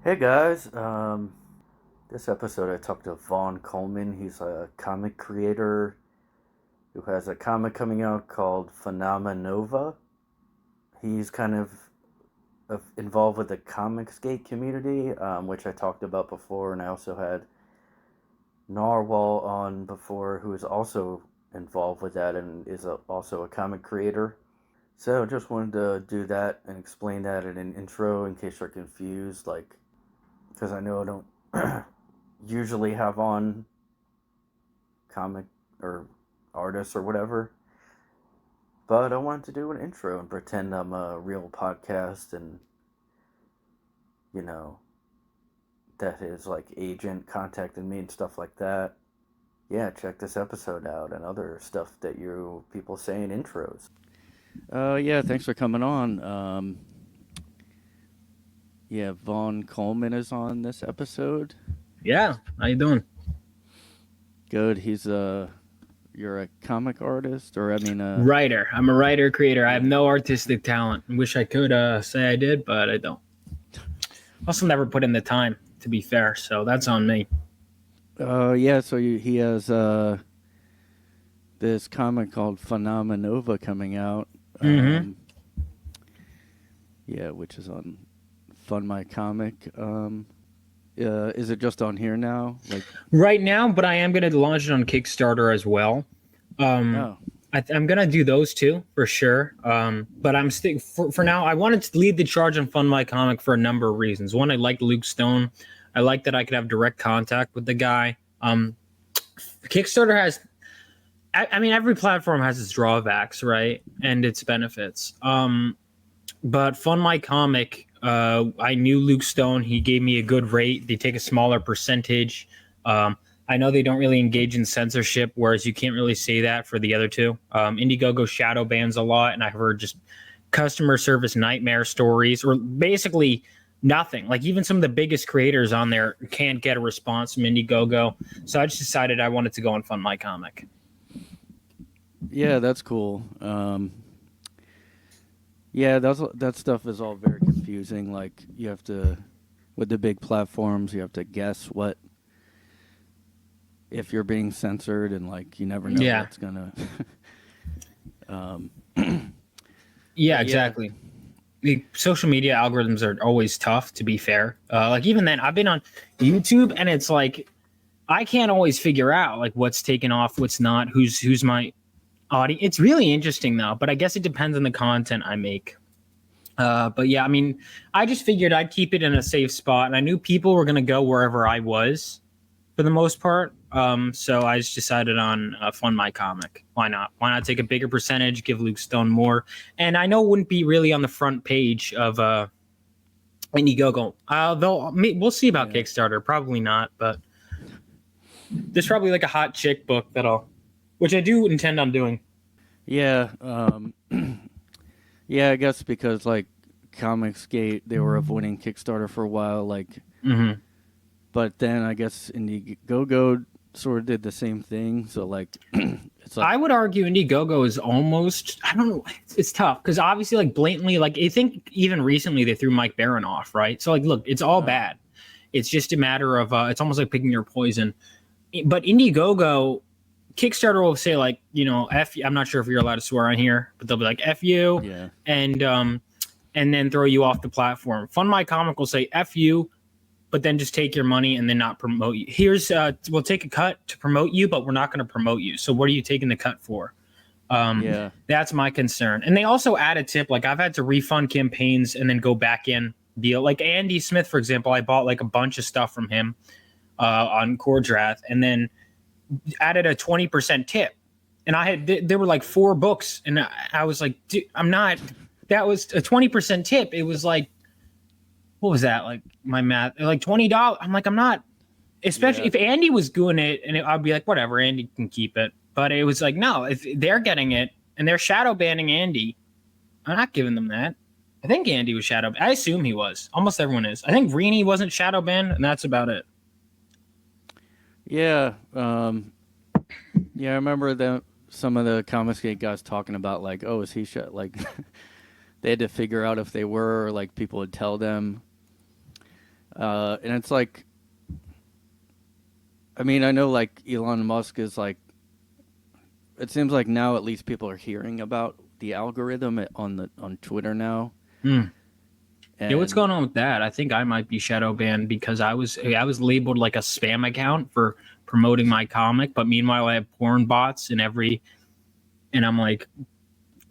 Hey guys, this episode I talked to Vaughn Coleman. He's a comic creator who has a comic coming out called Phenomenova. He's kind of involved with the Comicsgate community, which I talked about before, and I also had Narwhal on before, who is also involved with that and is also a comic creator. So just wanted to do that and explain that in an intro in case you're confused, like, because I know I don't usually have on comic or artists or whatever. But I wanted to do an intro and pretend I'm a real podcast and, you know, that his like agent contacted me and stuff like that. Yeah, check this episode out and other stuff that you people say in intros. Yeah, thanks for coming on. Yeah, Vaughn Coleman is on this episode. Yeah, how you doing? Good. You're a comic artist, or I mean, Writer. I'm a writer creator. I have no artistic talent. Wish I could say I did, but I don't. Also, never put in the time. To be fair, so that's on me. Yeah. So he has this comic called Phenomenova coming out. Mm-hmm. Yeah, which is on Fundmycomic. Is it just on here now? Like Right now, but I am going to launch it on Kickstarter as well. oh I'm going to do those two for sure. But I'm for now. I wanted to lead the charge on Fundmycomic for a number of reasons. One, I like Luke Stone. I like that I could have direct contact with the guy. Kickstarter has, I mean, every platform has its drawbacks, right, and its benefits. But Fundmycomic, I knew Luke Stone. He gave me a good rate. They take a smaller percentage. I know they don't really engage in censorship, whereas you can't really say that for the other two. Indiegogo shadow bans a lot, and I've heard just customer service nightmare stories, or basically nothing. Like even some of the biggest creators on there can't get a response from Indiegogo. So I just decided I wanted to go and fund my comic. yeah, that's cool. Yeah, that stuff is all very confusing. Like you have to, with the big platforms, you have to guess what if you're being censored, and like you never know Yeah. what's gonna. um, Yeah, yeah, exactly. The social media algorithms are always tough, to be fair. Like even then, I've been on YouTube, and it's like I can't always figure out like what's taken off, what's not, who's my audience. It's really interesting though, but I guess it depends on the content I make. But yeah, I mean, I just figured I'd keep it in a safe spot, and I knew people were gonna go wherever I was for the most part. So I just decided on Fundmycomic. Why not? Why not take a bigger percentage, give Luke Stone more? And I know it wouldn't be really on the front page of Indiegogo. We'll see about yeah. Kickstarter. Probably not, but there's probably like a hot chick book which I do intend on doing. Yeah, yeah, I guess because like Comicsgate, they were avoiding Kickstarter for a while, like, Mm-hmm. but then I guess Indiegogo sort of did the same thing. So like, it's like I would argue Indiegogo is almost, I don't know, it's tough because obviously like blatantly, like I think even recently they threw Mike Barron off, right? So like, look, it's all bad. It's just a matter of it's almost like picking your poison. But Indiegogo, Kickstarter will say like, F. I'm not sure if you're allowed to swear on here, but they'll be like F you, yeah, and then throw you off the platform. Fundmycomic will say F you, but then just take your money and then not promote you. We'll take a cut to promote you, but we're not going to promote you. So what are you taking the cut for? yeah, That's my concern. And they also add a tip. Like I've had to refund campaigns and then go back in deal. Like Andy Smith, for example, I bought like a bunch of stuff from him on Cordrath and then added a 20% tip. And there were like 4 books. And I was like, dude, that was a 20% tip. It was like, what was that? Like my math, like $20. I'm like, I'm not, especially if Andy was doing it, and I'd be like, whatever, Andy can keep it. But it was like, no, if they're getting it and they're shadow banning Andy, I'm not giving them that. I think Andy was shadow. I assume he was. Almost everyone is. I think Rini wasn't shadow banned, and that's about it. yeah. Yeah, I remember that some of the Comicsgate guys talking about like, oh, is he like they had to figure out if they were, or like people would tell them. And it's like, I mean, I know like Elon Musk is like, it seems like now at least people are hearing about the algorithm on Twitter now. Hmm. And Yeah, what's going on with that? I think I might be shadow banned because I was labeled like a spam account for promoting my comic, but meanwhile I have porn bots in every, and I'm like,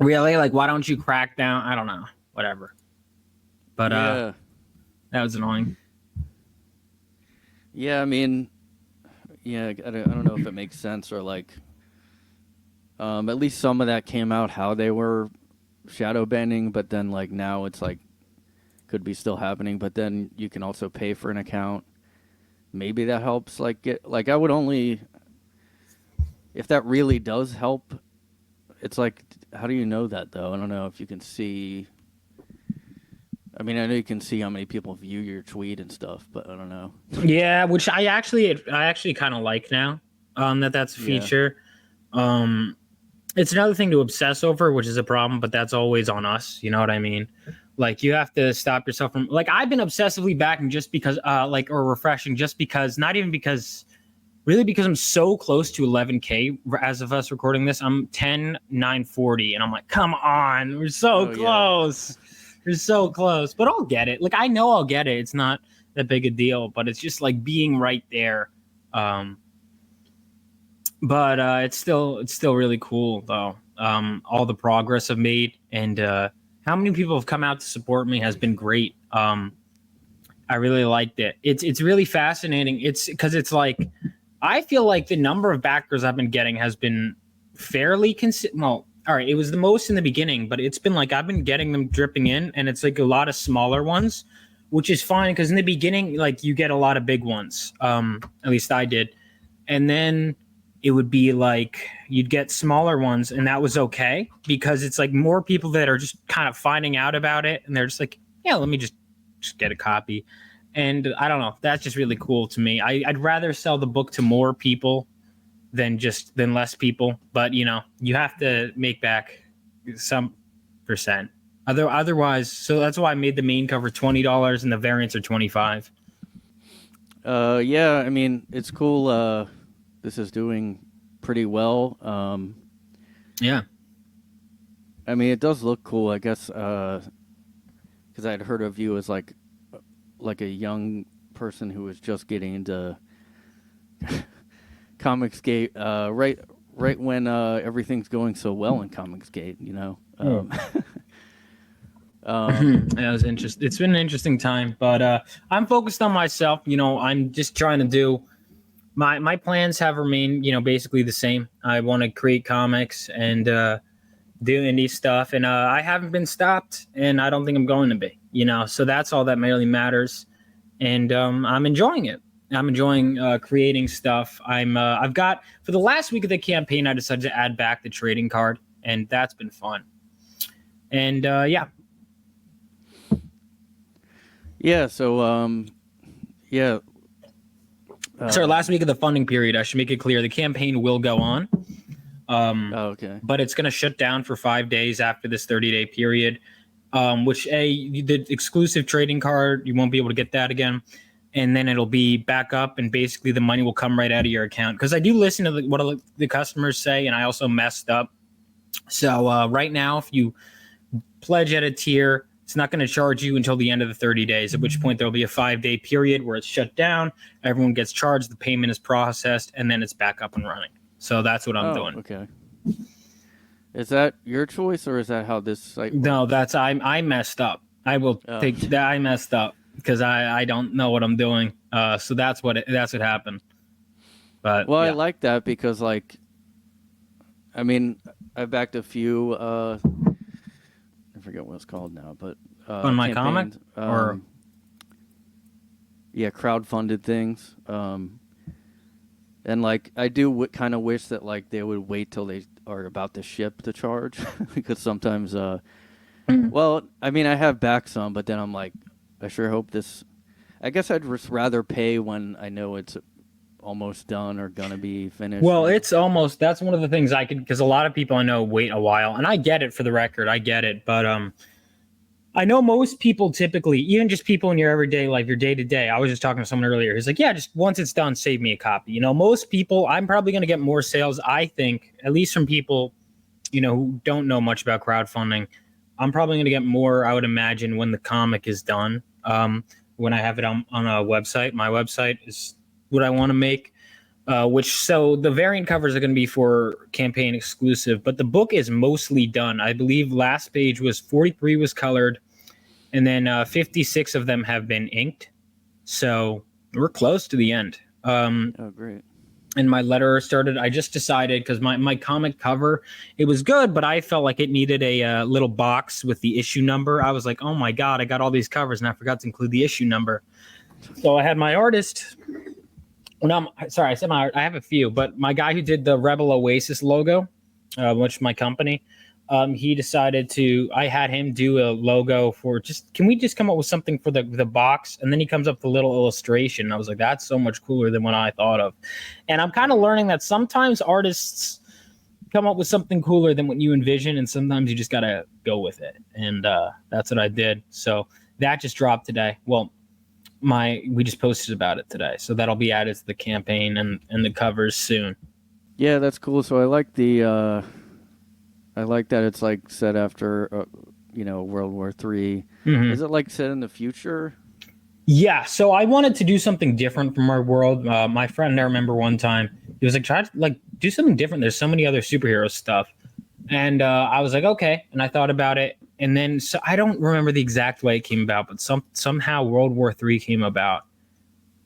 really? Like, why don't you crack down? I don't know, whatever. But Yeah, that was annoying. yeah. I mean, yeah. I don't know if it makes sense or like, at least some of that came out how they were shadow banning, but then like now it's like could be still happening. But then you can also pay for an account. Maybe that helps. Like get like I would only if that really does help. It's like, how do you know that though? I don't know if you can see. I mean, I know you can see how many people view your tweet and stuff, but I don't know. Yeah, which I actually kind of like now. That's a Yeah. feature. It's another thing to obsess over, which is a problem, but that's always on us. You know what I mean? Like you have to stop yourself from like I've been obsessively backing just because or refreshing just because not even because really because I'm so close to 11K as of us recording this. I'm 10,940 and I'm like, come on, we're so close. Yeah. We're so close. But I'll get it. Like I know I'll get it. It's not that big a deal, but it's just like being right there. But it's still really cool though. All the progress I've made and how many people have come out to support me has been great. I really liked it. It's really fascinating. It's because it's like I feel like the number of backers I've been getting has been fairly consistent. Well, all right, it was the most in the beginning, but it's been like I've been getting them dripping in, and it's like a lot of smaller ones, which is fine because in the beginning, like you get a lot of big ones. At least I did, and then it would be like you'd get smaller ones, and that was okay because it's like more people that are just kind of finding out about it, and they're just like, yeah, let me just get a copy. And I don't know, that's just really cool to me. I'd rather sell the book to more people than less people, but you know, you have to make back some percent. Otherwise, so that's why I made the main cover $20 and the variants are $25. Yeah, I mean, it's cool. This is doing pretty well. Yeah. I mean, it does look cool, I guess, because I'd heard of you as like a young person who was just getting into Comicsgate, right when everything's going so well in Comicsgate, you know. That was interesting. It's been an interesting time, but I'm focused on myself. You know, I'm just trying to do my plans have remained, you know, basically the same. I want to create comics and do indie stuff, and I haven't been stopped, and I don't think I'm going to be. You know, so that's all that really matters, and I'm enjoying it. I'm enjoying creating stuff. I've got for the last week of the campaign, I decided to add back the trading card, and that's been fun. And yeah. Yeah. So yeah. Sorry, last week of the funding period, I should make it clear the campaign will go on. Okay. But it's going to shut down for 5 days after this 30-day period, which the exclusive trading card, you won't be able to get that again. And then it'll be back up and basically the money will come right out of your account. Because I do listen to what the customers say, and I also messed up. So right now, if you pledge at a tier, it's not going to charge you until the end of the 30 days, at which point there'll be a 5-day period where it's shut down. Everyone gets charged. The payment is processed, and then it's back up and running. So that's what I'm doing. Okay. Is that your choice, or is that how this site works? No, that's I messed up. I will take that. I messed up because I don't know what I'm doing. So that's what happened. But well, yeah. I like that because like, I mean, I backed a few. I forget what it's called now, but Fundmycomic or yeah, crowdfunded things. And like I do kind of wish that like they would wait till they are about to ship to charge because sometimes well, I mean I have backed some, but then I'm like I sure hope this. I guess I'd just rather pay when I know it's almost done or gonna be finished. Well, it's almost, that's one of the things I could, because a lot of people I know wait a while, and I get it, for the record, I get it, but I know most people typically, even just people in your everyday life, your day to day. I was just talking to someone earlier. He's like, yeah, just once it's done, save me a copy. You know, most people, I'm probably going to get more sales, I think, at least from people, you know, who don't know much about crowdfunding. I'm probably going to get more, I would imagine, when the comic is done. When I have it on a website. My website is what I want to make. So the variant covers are going to be for campaign exclusive, but the book is mostly done. I believe last page was 43 was colored, and then 56 of them have been inked. So we're close to the end. Oh, great. And my letter started. I just decided because my comic cover, it was good, but I felt like it needed a little box with the issue number. I was like, oh my God, I got all these covers and I forgot to include the issue number. So I had my artist. No, sorry, I said I have a few, but my guy who did the Rebel Oasis logo, which is my company, he decided I had him do a logo for can we just come up with something for the box? And then he comes up with a little illustration. I was like, that's so much cooler than what I thought of. And I'm kind of learning that sometimes artists come up with something cooler than what you envision, and sometimes you just got to go with it. And that's what I did. So that just dropped today. Well, we just posted about it today, so that'll be added to the campaign and the covers soon. Yeah, that's cool. So I like I like that it's like set after World War III. Mm-hmm. Is it like set in the future? Yeah, so I wanted to do something different from our world. My friend, I remember one time, he was like, try to do something different. There's so many other superhero stuff. And I was like, okay. And I thought about it. And then, so I don't remember the exact way it came about, but somehow World War III came about.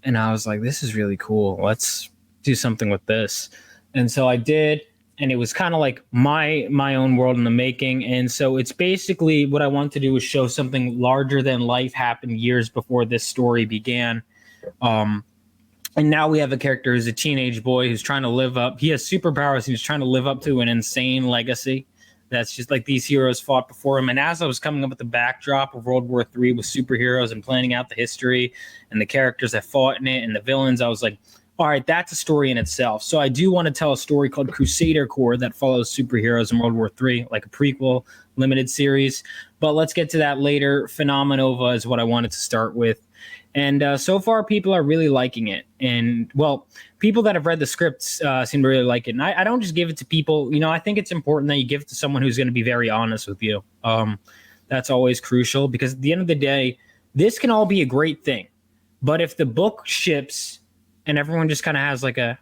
And I was like, this is really cool. Let's do something with this. And so I did. And it was kind of like my own world in the making. And so it's basically what I want to do is show something larger than life happened years before this story began. And now we have a character who's a teenage boy who's trying to live up. He has superpowers. He's trying to live up to an insane legacy. That's just like these heroes fought before him. And as I was coming up with the backdrop of World War III with superheroes and planning out the history and the characters that fought in it and the villains, I was like, all right, that's a story in itself. So I do want to tell a story called Crusader Corps that follows superheroes in World War III, like a prequel limited series. But let's get to that later. Phenomenova is what I wanted to start with. And so far, people are really liking it. And, well, people that have read the scripts seem to really like it. And I don't just give it to people. You know, I think it's important that you give it to someone who's going to be very honest with you. That's always crucial because at the end of the day, this can all be a great thing. But if the book ships and everyone just kind of has like it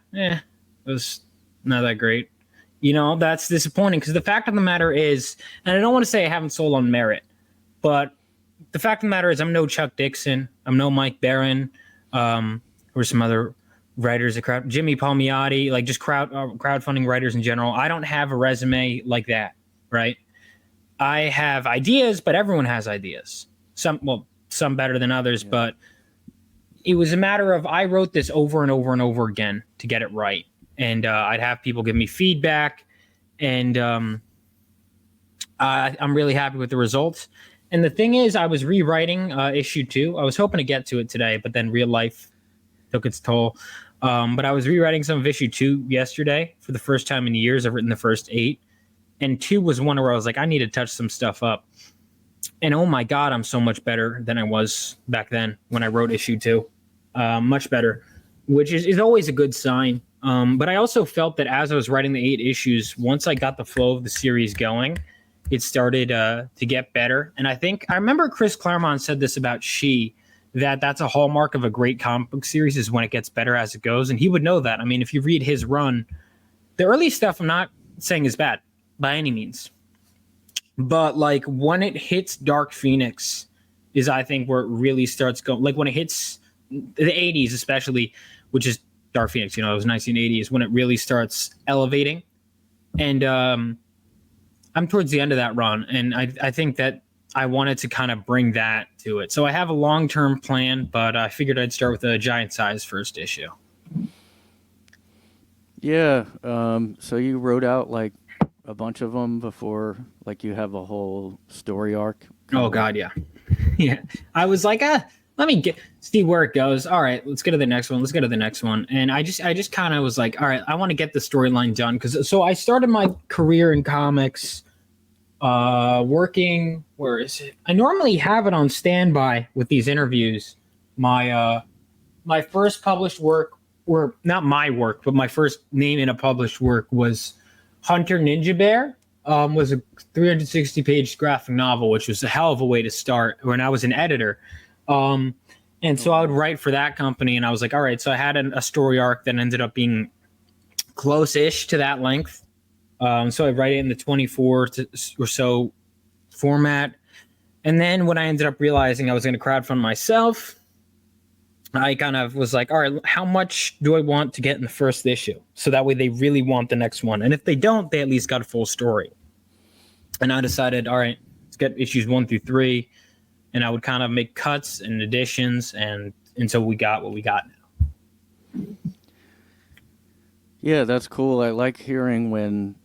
was not that great, you know, that's disappointing. Because the fact of the matter is, and I don't want to say I haven't sold on merit, but the fact of the matter is I'm no Chuck Dixon. I'm no Mike Barron, or some other writers, Jimmy Palmiotti, like just crowdfunding writers in general. I don't have a resume like that, right? I have ideas, but everyone has ideas. Some better than others, yeah. But it was a matter of I wrote this over and over and over again to get it right. And I'd have people give me feedback, and I'm really happy with the results. And the thing is, I was rewriting issue 2. I was hoping to get to it today, but then real life took its toll. But I was rewriting some of issue 2 yesterday for the first time in years. I've written the first 8. And 2 was one where I was like, I need to touch some stuff up. And oh my God, I'm so much better than I was back then when I wrote issue 2. Much better, which is always a good sign. But I also felt that as I was writing the 8 issues, once I got the flow of the series going, it started to get better. And I remember Chris Claremont said this about that's a hallmark of a great comic book series is when it gets better as it goes. And he would know that. I mean, if you read his run, the early stuff I'm not saying is bad by any means. But like when it hits Dark Phoenix is I think where it really starts going. Like when it hits the 80s especially, which is Dark Phoenix, you know, it was 1980s when it really starts elevating. And I'm towards the end of that run, and I think that I wanted to kind of bring that to it. So I have a long-term plan, but I figured I'd start with a giant size first issue. Yeah. So you wrote out like a bunch of them before, like you have a whole story arc. Oh God, yeah. Yeah. I was like, let me see where it goes. All right, let's get to the next one. Let's go to the next one. And I just kind of was like, all right, I want to get the storyline done. So I started my career in comics working. Where is it? I normally have it on standby with these interviews. My first published work, or not my work, but my first name in a published work was Hunter Ninja Bear. Was a 360 page graphic novel, which was a hell of a way to start when I was an editor. And so I would write for that company, and I was like, all right. So I had a story arc that ended up being close-ish to that length. So I write it in the 24 or so format. And then when I ended up realizing I was going to crowdfund myself, I kind of was like, all right, how much do I want to get in the first issue? So that way they really want the next one. And if they don't, they at least got a full story. And I decided, all right, let's get issues 1 through 3. And I would kind of make cuts and additions, and until we got what we got now. Yeah, that's cool. I like hearing when,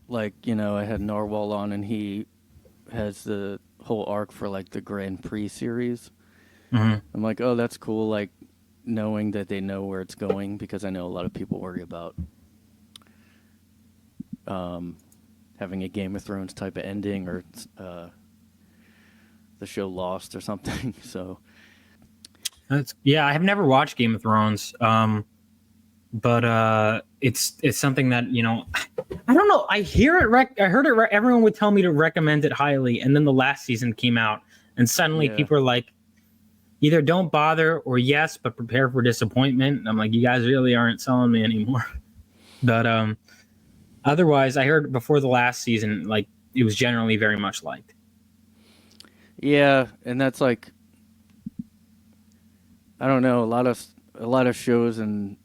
like, you know, I had Narwhal on, and he has the whole arc for, like, the Grand Prix series. Mm-hmm. I'm like, oh, that's cool, like, knowing that they know where it's going, because I know a lot of people worry about having a Game of Thrones type of ending, or the show Lost or something. So I have never watched Game of Thrones, but it's something that, you know, I don't know. I heard it. Everyone would tell me to recommend it highly, and then the last season came out, and suddenly people are like, either don't bother or yes, but prepare for disappointment. And I'm like, you guys really aren't selling me anymore. But otherwise, I heard before the last season, like, it was generally very much liked. Yeah, and that's like, I don't know, a lot of shows and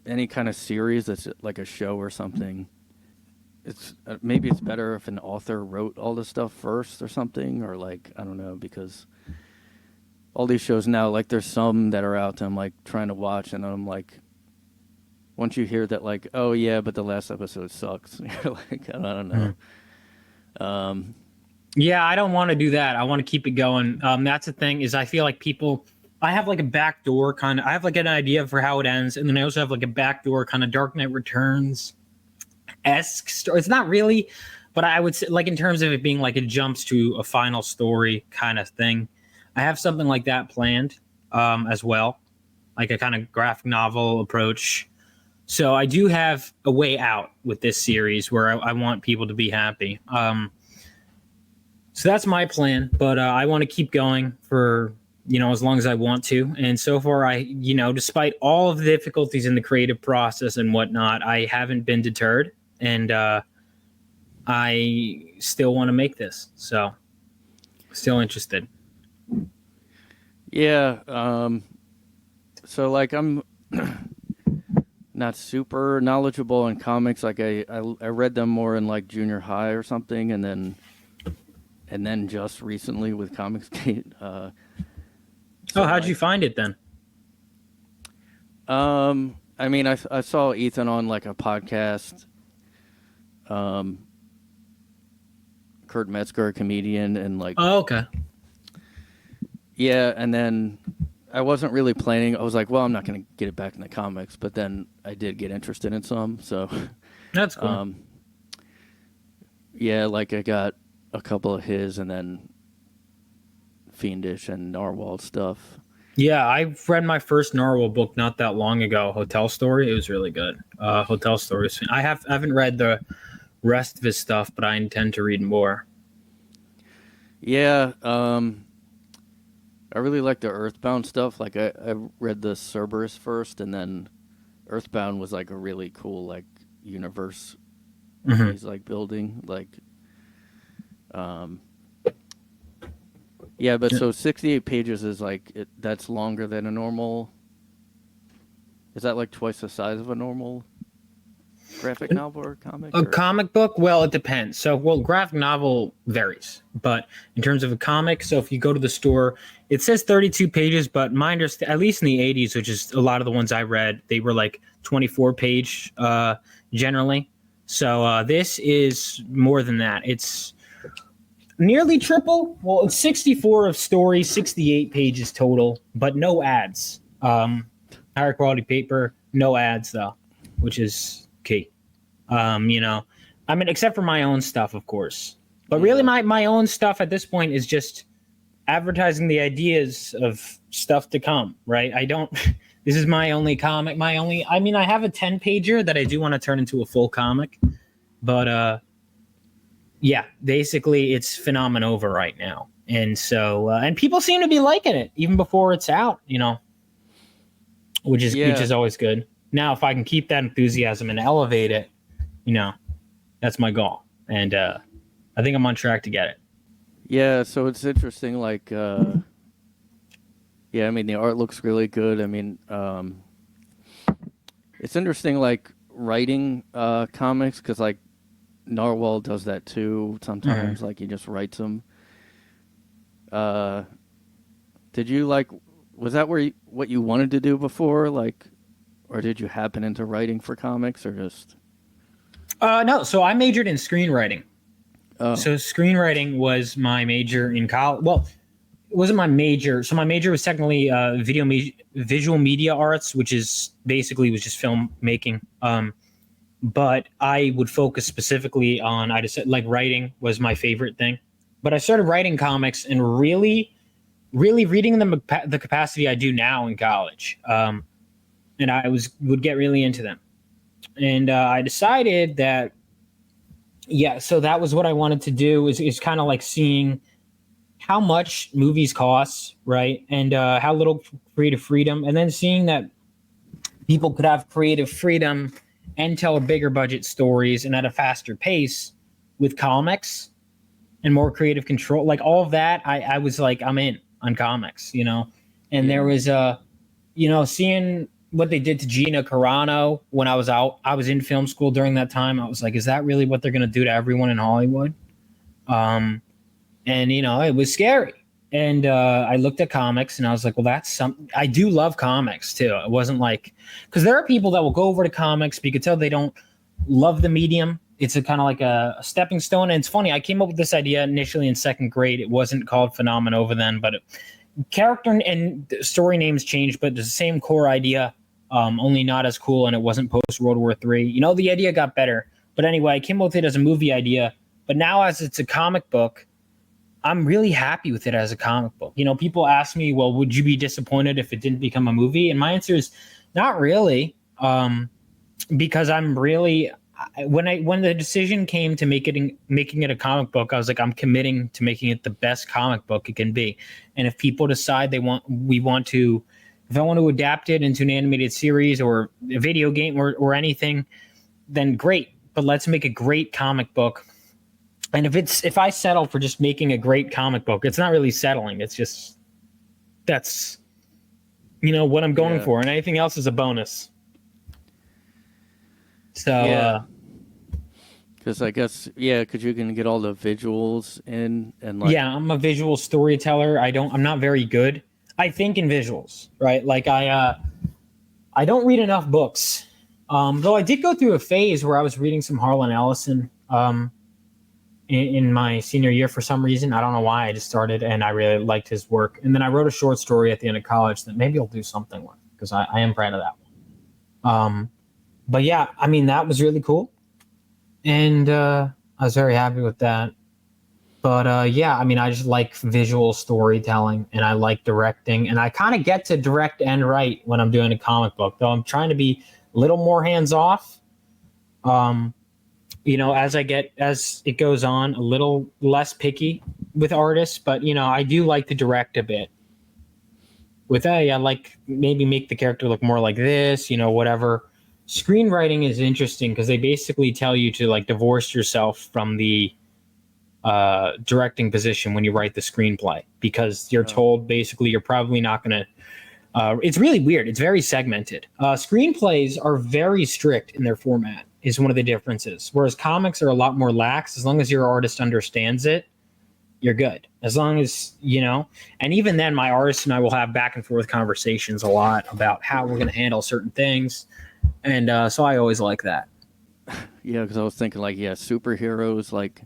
any kind of series that's like a show or something. It's maybe it's better if an author wrote all the stuff first or something, or like, I don't know, because all these shows now, like, there's some that are out that I'm like trying to watch, and I'm like, once you hear that, like, oh yeah, but the last episode sucks, you're like, I don't know. Mm-hmm. Yeah, I don't want to do that. I want to keep it going. That's the thing, is I feel like I have like a backdoor kind of, I have like an idea for how it ends. And then I also have like a backdoor kind of Dark Knight Returns-esque story. It's not really, but I would say, like, in terms of it being like it jumps to a final story kind of thing, I have something like that planned as well, like a kind of graphic novel approach. So I do have a way out with this series where I want people to be happy. So that's my plan, but I want to keep going for, you know, as long as I want to. And so far, you know, despite all of the difficulties in the creative process and whatnot, I haven't been deterred, and I still want to make this. So still interested. Yeah. So like, I'm not super knowledgeable in comics. Like, I read them more in like junior high or something, and then just recently with Comicsgate. How'd you find it then? I mean, I saw Ethan on like a podcast. Kurt Metzger, a comedian, and like. Oh, okay. Yeah, and then I wasn't really planning. I was like, well, I'm not going to get it back in the comics, but then I did get interested in some. So that's cool. Yeah, like I got a couple of his, and then Fiendish and Narwhal stuff. Yeah, I read my first Narwhal book not that long ago, Hotel Story. It was really good. Hotel Story. I haven't read the rest of his stuff, but I intend to read more. Yeah, I really like the Earthbound stuff. Like, I read the Cerberus first, and then Earthbound was like a really cool like universe. Mm-hmm. He's like building like. Yeah, but so 68 pages is like that's longer than a normal. Is that like twice the size of a normal graphic novel or comic? Comic book? Well, it depends. So, graphic novel varies, but in terms of a comic, so if you go to the store, it says 32 pages, but mine are at least in the 80s, which is a lot of the ones I read, they were like 24 page generally. So this is more than that. It's nearly triple. Well, it's 64 of stories, 68 pages total, but no ads. Higher quality paper, no ads though, which is key. You know, I mean, except for my own stuff, of course. But really, my own stuff at this point is just advertising the ideas of stuff to come, right? I don't. This is my only comic. I mean, I have a 10-pager that I do want to turn into a full comic, but yeah, basically, it's Phenomenova right now, and so and people seem to be liking it even before it's out, you know, which is always good. Now, if I can keep that enthusiasm and elevate it, you know, that's my goal, and I think I'm on track to get it. Yeah, so it's interesting, like, yeah, I mean, the art looks really good. I mean, it's interesting, like, writing comics, because, like, Narwhal does that too sometimes, like, he just writes them. Did you, like, was that what you wanted to do before, like, or did you happen into writing for comics, or just... No, so I majored in screenwriting. Oh. So screenwriting was my major in college. Well, it wasn't my major. So my major was technically visual media arts, which is basically was just filmmaking. But I would focus specifically on, I just like writing was my favorite thing. But I started writing comics and really reading them the capacity I do now in college. And I would get really into them. And I decided that, yeah, so that was what I wanted to do is kind of like seeing how much movies cost, right? And how little creative freedom. And then seeing that people could have creative freedom and tell bigger budget stories and at a faster pace with comics and more creative control. Like all of that, I was like, I'm in on comics, you know? And there was, you know, seeing what they did to Gina Carano when I was in film school during that time. I was like, is that really what they're going to do to everyone in Hollywood? And, you know, it was scary. And I looked at comics and I was like, well, that's something. I do love comics too. It wasn't like, because there are people that will go over to comics, but you could tell they don't love the medium. It's a kind of like a stepping stone. And it's funny, I came up with this idea initially in second grade. It wasn't called Phenomenova then, but character and story names changed, but it's the same core idea, only not as cool, and it wasn't post World War III. You know, the idea got better. But anyway, I came up with it as a movie idea. But now as it's a comic book, I'm really happy with it as a comic book. You know, people ask me, well, would you be disappointed if it didn't become a movie? And my answer is not really, because I'm really... When the decision came to making it a comic book, I was like, I'm committing to making it the best comic book it can be. And if people decide if I want to adapt it into an animated series or a video game or anything, then great. But let's make a great comic book. And if I settle for just making a great comic book, it's not really settling. It's just that's, you know, what I'm going for, and anything else is a bonus. So, because I guess, because you can get all the visuals in and like. Yeah, I'm a visual storyteller. I'm not very good. I think in visuals, right? Like I don't read enough books. Though I did go through a phase where I was reading some Harlan Ellison in my senior year for some reason. I don't know why. I just started and I really liked his work. And then I wrote a short story at the end of college that maybe I'll do something with because I am proud of that one. But yeah, I mean, that was really cool. And I was very happy with that. But yeah, I mean, I just like visual storytelling and I like directing. And I kind of get to direct and write when I'm doing a comic book, though I'm trying to be a little more hands-off. You know, as it goes on, a little less picky with artists. But, you know, I do like to direct a bit. With that, I like maybe make the character look more like this, you know, whatever. Screenwriting is interesting because they basically tell you to like divorce yourself from the directing position when you write the screenplay because you're told basically you're probably not going to. It's really weird. It's very segmented. Screenplays are very strict in their format is one of the differences, whereas comics are a lot more lax. As long as your artist understands it, you're good. As long as, you know, and even then my artist and I will have back and forth conversations a lot about how we're going to handle certain things. And so I always like that. Yeah, because I was thinking like, superheroes, like,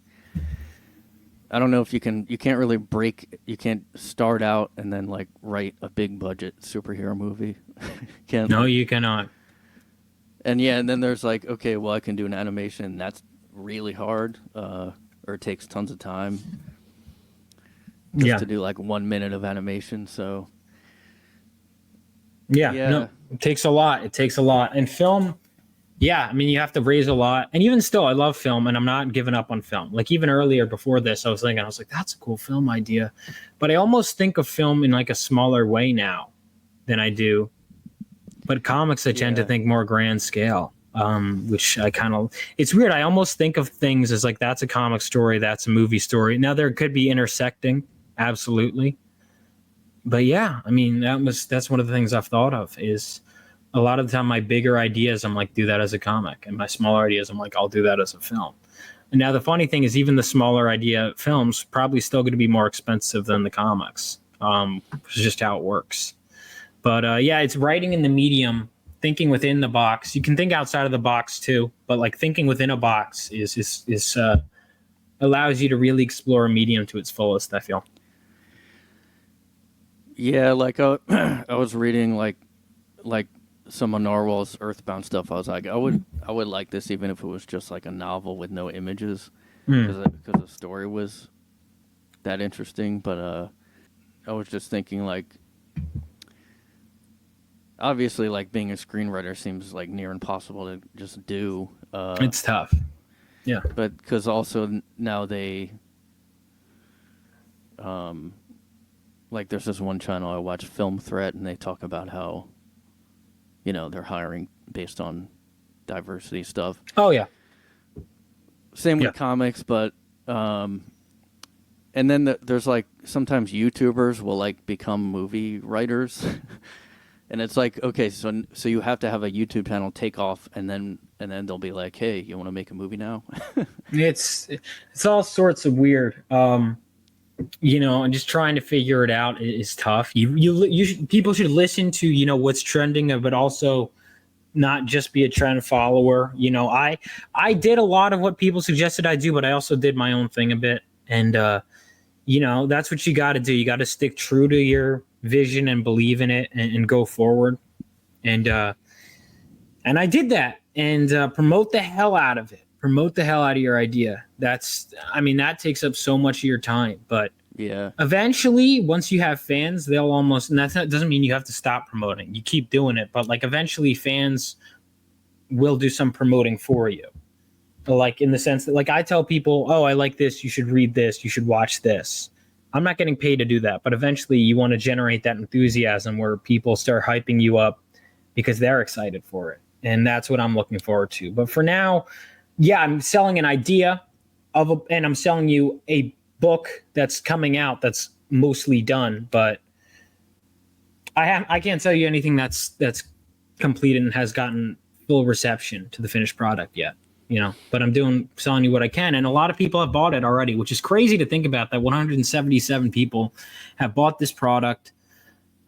I don't know if you can't really you can't start out and then like write a big budget superhero movie. No, you cannot. And and then there's like, okay, well, I can do an animation. That's really hard, or it takes tons of time just to do like 1 minute of animation. So no, it takes a lot. It takes a lot. And film, yeah, I mean, you have to raise a lot. And even still, I love film, and I'm not giving up on film. Like even earlier before this, I was like, that's a cool film idea. But I almost think of film in like a smaller way now than I do. But comics, I tend to think more grand scale, which I kind of, it's weird. I almost think of things as like, that's a comic story, that's a movie story. Now there could be intersecting, absolutely. But yeah, I mean, that's one of the things I've thought of is a lot of the time my bigger ideas, I'm like, do that as a comic. And my smaller ideas, I'm like, I'll do that as a film. And now the funny thing is even the smaller idea films probably still going to be more expensive than the comics. It's just how it works. But yeah, it's writing in the medium, thinking within the box. You can think outside of the box too, but like thinking within a box is allows you to really explore a medium to its fullest, I feel. Yeah, like I was reading like some of Narwhal's Earthbound stuff. I was like, I would like this even if it was just like a novel with no images, because the story was that interesting. But I was just thinking like, obviously, like being a screenwriter seems like near impossible to just do. It's tough. Yeah. But because also now they, like there's this one channel I watch, Film Threat, and they talk about how, they're hiring based on diversity stuff. Oh, yeah. Same with comics, but, and then there's like, sometimes YouTubers will like become movie writers. And it's like, okay, so you have to have a YouTube channel take off, and then they'll be like, hey, you want to make a movie now? It's all sorts of weird. And just trying to figure it out is tough. People should listen to what's trending, but also not just be a trend follower. I did a lot of what people suggested I do, but I also did my own thing a bit, and that's what you got to do. You got to stick true to your vision and believe in it and go forward. And I did that, and promote the hell out of it. Promote the hell out of your idea. That takes up so much of your time, but yeah, eventually once you have fans, they'll almost, and that doesn't mean you have to stop promoting. You keep doing it, but like eventually fans will do some promoting for you. Like in the sense that like I tell people, oh, I like this, you should read this, you should watch this. I'm not getting paid to do that, but eventually you want to generate that enthusiasm where people start hyping you up because they're excited for it. And that's what I'm looking forward to. But for now, yeah, I'm selling an idea and I'm selling you a book that's coming out that's mostly done, but I can't tell you anything that's completed and has gotten full reception to the finished product yet. But I'm selling you what I can. And a lot of people have bought it already, which is crazy to think about, that 177 people have bought this product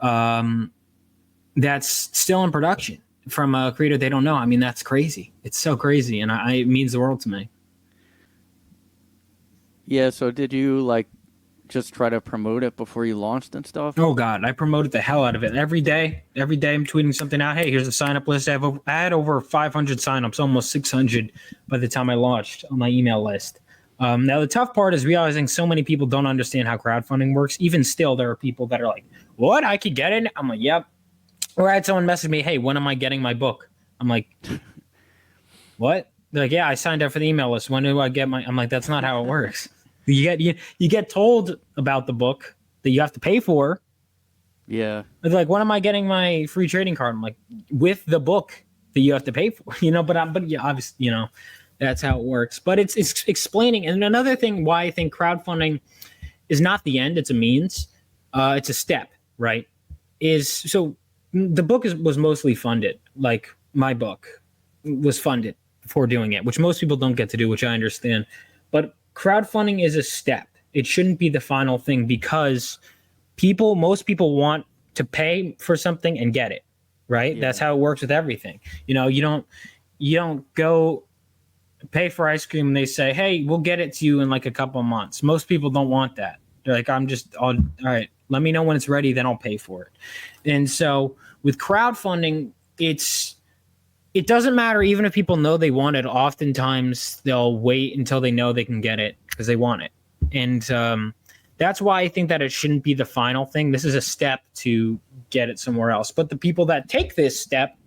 that's still in production from a creator they don't know. I mean, that's crazy. It's so crazy. And it means the world to me. Yeah. So did you like just try to promote it before you launched and stuff? Oh God, I promoted the hell out of it every day. Every day I'm tweeting something out. Hey, here's a sign up list. I had over 500 signups, almost 600 by the time I launched on my email list. Now the tough part is realizing so many people don't understand how crowdfunding works. Even still, there are people that are like, "What? I could get it?" I'm like, "Yep." Or I had someone message me, "Hey, when am I getting my book?" I'm like, "What?" They're like, "Yeah, I signed up for the email list. When do I get my?" I'm like, "That's not how it works." You get told about the book that you have to pay for. Yeah. It's like, when am I getting my free trading card? I'm like, with the book that you have to pay for, but yeah, obviously, that's how it works. But it's explaining. And another thing why I think crowdfunding is not the end, it's a means. It's a step, right? So the book was mostly funded. Like my book was funded before doing it, which most people don't get to do, which I understand. But crowdfunding is a step. It shouldn't be the final thing, because most people want to pay for something and get it, right? Yeah. That's how it works with everything. You don't go pay for ice cream and they say, hey, we'll get it to you in like a couple of months. Most people don't want that. They're like, all right, let me know when it's ready, then I'll pay for it. And so with crowdfunding, it's it doesn't matter even if people know they want it. Oftentimes they'll wait until they know they can get it because they want it. And that's why I think that it shouldn't be the final thing. This is a step to get it somewhere else. But the people that take this step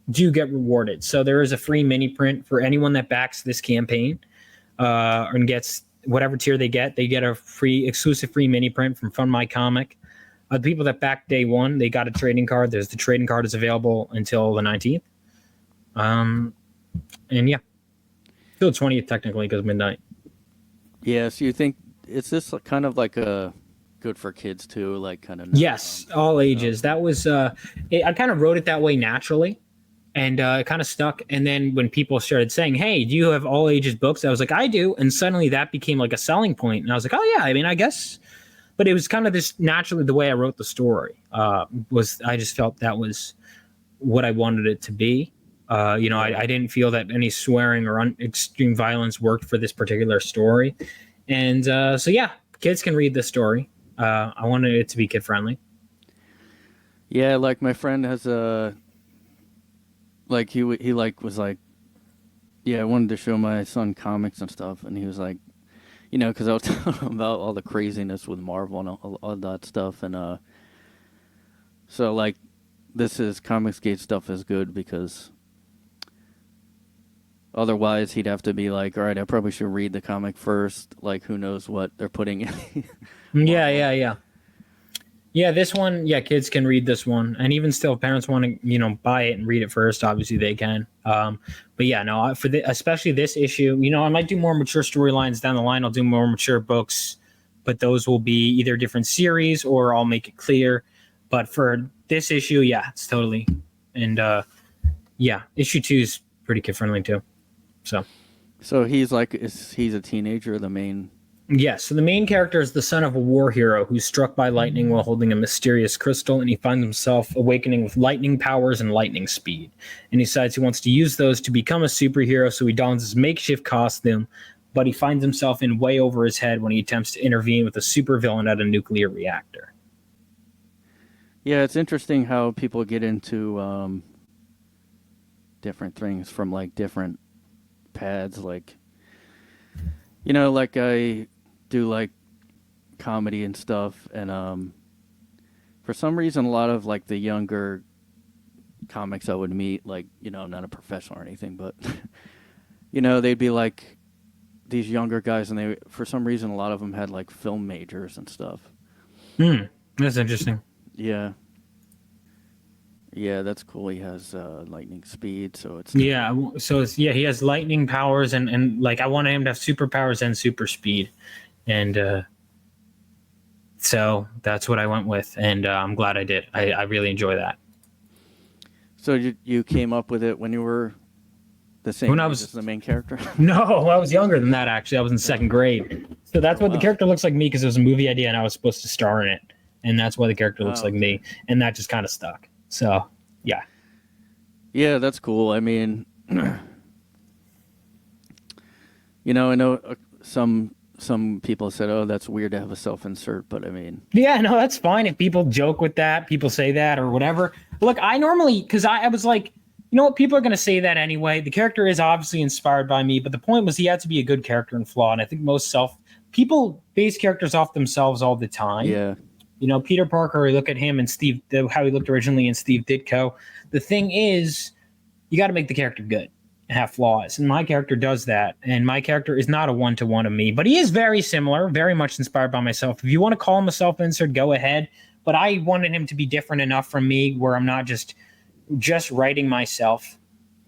do get rewarded. So there is a free mini print for anyone that backs this campaign and gets whatever tier they get. They get a free exclusive free mini print from Fundmycomic. The people that backed day one, they got a trading card. The trading card is available until the 19th. And yeah, till the 20th technically because midnight. Yeah, so you think is this kind of like a good for kids too, like kind of? Yes, all ages. That was I kind of wrote it that way naturally, and it kind of stuck. And then when people started saying, "Hey, do you have all ages books?" I was like, "I do," and suddenly that became like a selling point. And I was like, "Oh yeah, I mean, I guess." But it was kind of this naturally the way I wrote the story. Was I just felt that was what I wanted it to be. I didn't feel that any swearing or extreme violence worked for this particular story. And so, yeah, kids can read this story. I wanted it to be kid friendly. Yeah, like my friend has a, like he was like, yeah, I wanted to show my son comics and stuff, and he was like, because I was telling him about all the craziness with Marvel and all that stuff, and so like, this is Comicsgate stuff is good because otherwise he'd have to be like, all right, I probably should read the comic first. Like, who knows what they're putting in. Yeah, this one, kids can read this one. And even still, if parents want to, buy it and read it first, obviously they can. But yeah, no, especially this issue, I might do more mature storylines down the line. I'll do more mature books, but those will be either different series or I'll make it clear. But for this issue, yeah, it's totally. And issue 2 is pretty kid friendly too. So he's like, he's a teenager, the main. Yes, so the main character is the son of a war hero who's struck by lightning while holding a mysterious crystal, and he finds himself awakening with lightning powers and lightning speed. And he decides he wants to use those to become a superhero, so he dons his makeshift costume, but he finds himself in way over his head when he attempts to intervene with a supervillain at a nuclear reactor. Yeah, it's interesting how people get into different things from like different paths, like like I do like comedy and stuff, and for some reason a lot of like the younger comics I would meet, like not a professional or anything, but they'd be like these younger guys, and they for some reason a lot of them had like film majors and stuff. That's interesting. Yeah, that's cool. He has lightning speed, so it's he has lightning powers, and like I wanted him to have superpowers and super speed, and so that's what I went with, and I'm glad I did. I really enjoy that. So you came up with it when you were the same age as the main character? No, I was younger than that actually. I was in second grade, so that's what the character looks like me because it was a movie idea and I was supposed to star in it, and that's why the character looks like me, and that just kind of stuck. So, yeah. Yeah, that's cool. I mean, I know some people said, "Oh, that's weird to have a self-insert," but I mean, yeah, no, that's fine. If people joke with that, people say that or whatever. Look, I normally, because I was like, people are going to say that anyway. The character is obviously inspired by me, but the point was he had to be a good character and flaw. And I think most people base characters off themselves all the time. Yeah. Peter Parker, look at him and Steve, how he looked originally in Steve Ditko. The thing is, you got to make the character good and have flaws. And my character does that. And my character is not a one-to-one of me, but he is very similar, very much inspired by myself. If you want to call him a self-insert, go ahead. But I wanted him to be different enough from me where I'm not just writing myself.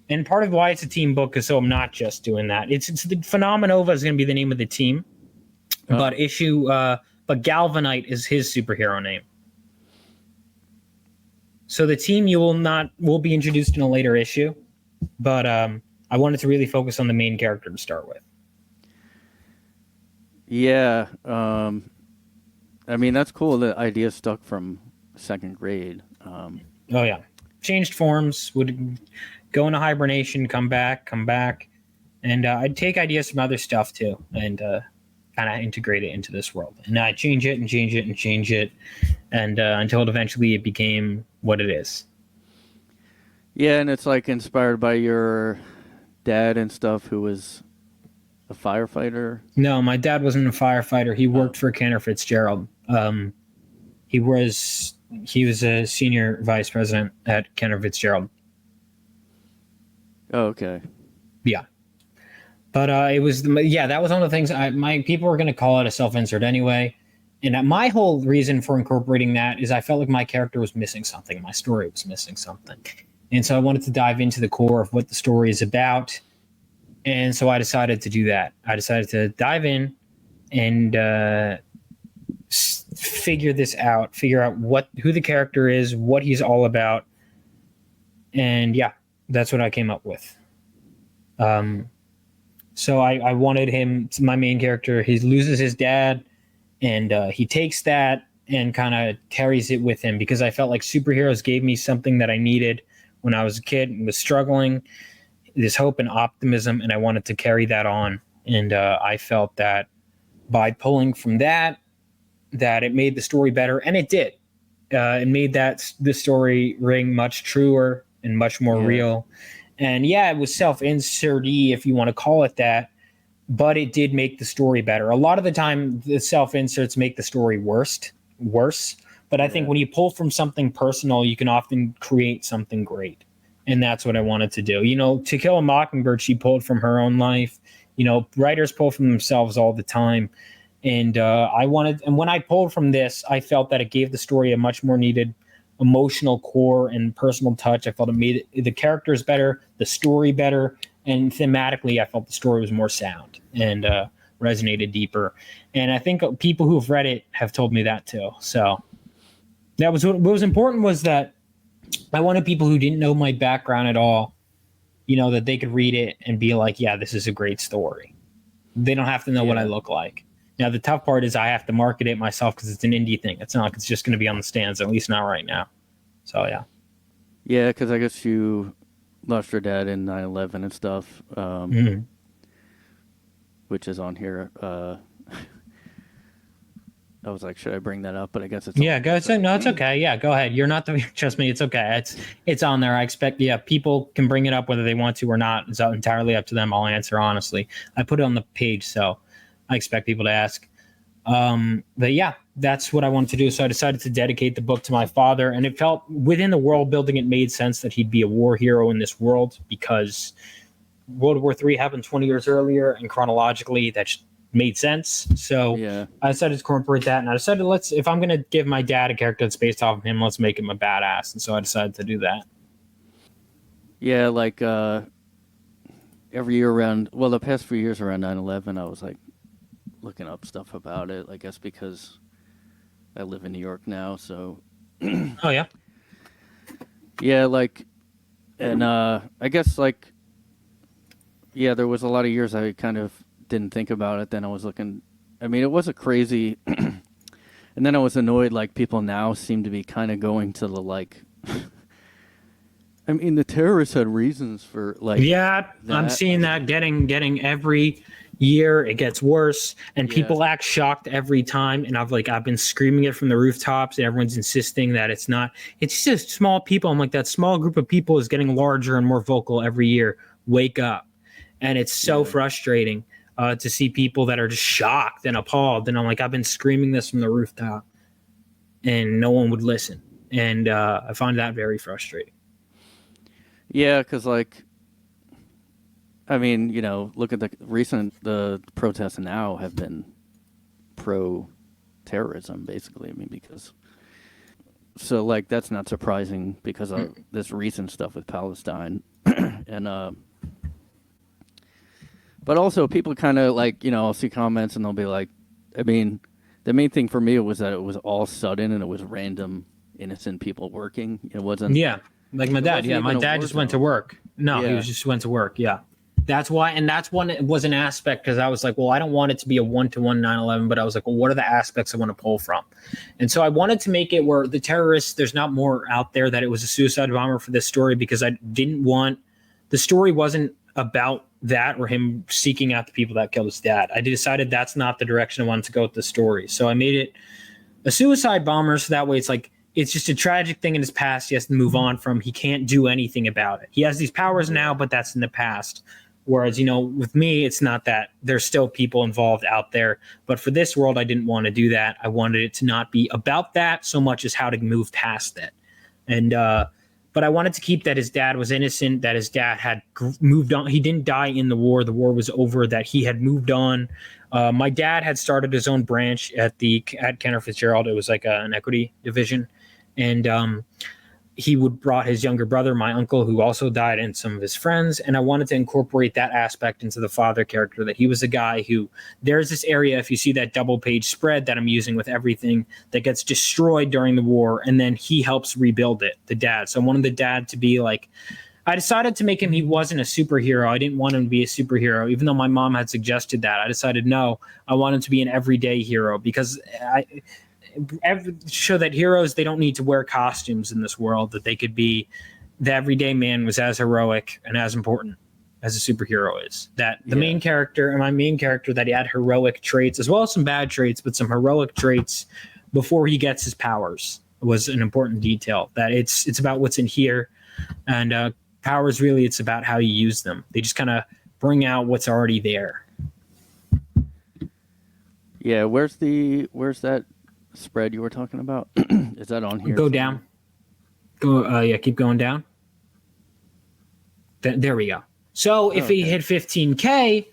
And part of why it's a team book is so I'm not just doing that. It's the Phenomenova is going to be the name of the team. But But Galvanite is his superhero name. So the team will be introduced in a later issue, but I wanted to really focus on the main character to start with. Yeah, I mean that's cool. The idea stuck from second grade. Oh yeah, changed forms, would go into hibernation, come back, and I'd take ideas from other stuff too, and kind of integrate it into this world. And I change it, and until eventually it became what it is. Yeah, and it's like inspired by your dad and stuff, who was a firefighter. No, my dad wasn't a firefighter. He Oh, worked for Cantor Fitzgerald. He was he was a senior vice president at Cantor Fitzgerald. oh, okay. Yeah. But it was yeah, that was one of the things. My people were going to call it a self-insert anyway, and my whole reason for incorporating that is I felt like my character was missing something, my story was missing something, and so I wanted to dive into the core of what the story is about, and so I decided to do that. I decided to dive in and figure this out, figure out who the character is, what he's all about, and yeah, that's what I came up with. So I wanted him, my main character, he loses his dad, and he takes that and kind of carries it with him because I felt like superheroes gave me something that I needed when I was a kid and was struggling, this hope and optimism, and I wanted to carry that on. And I felt that by pulling from that it made the story better, and it did. It made the story ring much truer and much more real. And yeah, it was self-insert-y, if you want to call it that, but it did make the story better. A lot of the time, the self-inserts make the story worse. But I think when you pull from something personal, you can often create something great. And that's what I wanted to do. You know, To Kill a Mockingbird, she pulled from her own life. You know, writers pull from themselves all the time. And and when I pulled from this, I felt that it gave the story a much more needed emotional core and personal touch. I felt it made the characters better, the story better, and thematically, I felt the story was more sound and resonated deeper. And I think people who have read it have told me that too. So that was what was important, was that I wanted people who didn't know my background at all, you know, that they could read it and be like, yeah, this is a great story. They don't have to know what I look like. Now, the tough part is I have to market it myself because it's an indie thing. It's not like it's just going to be on the stands, at least not right now. So, yeah. Yeah, because I guess you lost your dad in 9/11 and stuff, which is on here. I was like, should I bring that up? But I guess it's go ahead. No, it's okay. Yeah, go ahead. You're not the trust me. It's okay. It's on there. I expect people can bring it up whether they want to or not. It's entirely up to them. I'll answer honestly. I put it on the page, so I expect people to ask. But yeah, that's what I wanted to do. So I decided to dedicate the book to my father, and it felt within the world building, it made sense that he'd be a war hero in this world because World War III happened 20 years earlier, and chronologically that made sense. So I decided to incorporate that, and I decided if I'm going to give my dad a character that's based off of him, let's make him a badass. And so I decided to do that. Yeah, like every year around, the past few years around 9/11, I was like looking up stuff about it, I guess because I live in New York now, so oh yeah, like, and I guess like, there was a lot of years I kind of didn't think about it. Then I was looking, I mean, it wasn't crazy, and then I was annoyed, like, people now seem to be kind of going to the, like, I mean, the terrorists had reasons for, like, that. I'm seeing that getting every year it gets worse, and people act shocked every time, and I've been screaming it from the rooftops, and everyone's insisting that it's just small people. I'm like, that small group of people is getting larger and more vocal every year. Wake up. And it's so frustrating to see people that are just shocked and appalled, and I'm like, I've been screaming this from the rooftop and no one would listen, and I find that very frustrating. Because like, I mean, look at the protests now have been pro-terrorism, basically. I mean, because, so like, that's not surprising because of this recent stuff with Palestine. And, but also people kind of like, I'll see comments and they'll be like, I mean, the main thing for me was that it was all sudden and it was random, innocent people working. It wasn't. Yeah. Like my dad. Yeah. My dad just went to was just went to work. Yeah. That's why, and that's one, it was an aspect, because I was like, well, I don't want it to be a one-to-one 9/11, but I was like, well, what are the aspects I want to pull from? And so I wanted to make it where the terrorists, there's not more out there that it was a suicide bomber for this story, because I didn't want, the story wasn't about that or him seeking out the people that killed his dad. I decided that's not the direction I wanted to go with the story. So I made it a suicide bomber, so that way it's like it's just a tragic thing in his past he has to move on from. He can't do anything about it. He has these powers now, but that's in the past. Whereas, with me, it's not that. There's still people involved out there. But for this world, I didn't want to do that. I wanted it to not be about that so much as how to move past it. And but I wanted to keep that his dad was innocent, that his dad had moved on. He didn't die in the war. The war was over, that he had moved on. My dad had started his own branch at Kenner Fitzgerald. It was like an equity division. And he brought his younger brother, my uncle, who also died, and some of his friends. And I wanted to incorporate that aspect into the father character, that he was a guy who, there's this area, if you see that double page spread that I'm using with everything, that gets destroyed during the war. And then he helps rebuild it, the dad. So I wanted the dad to be like, I decided to make him, he wasn't a superhero. I didn't want him to be a superhero, even though my mom had suggested that. I decided, no, I want him to be an everyday hero, because show that heroes, they don't need to wear costumes in this world, that they could be, the everyday man was as heroic and as important as a superhero is. That the main character, and my main character, that he had heroic traits as well as some bad traits, but some heroic traits before he gets his powers was an important detail. That it's about what's in here, and powers, really, it's about how you use them. They just kind of bring out what's already there. Yeah, where's that spread you were talking about? Is that on here? Go down. Keep going down. There we go. So if he hit 15K,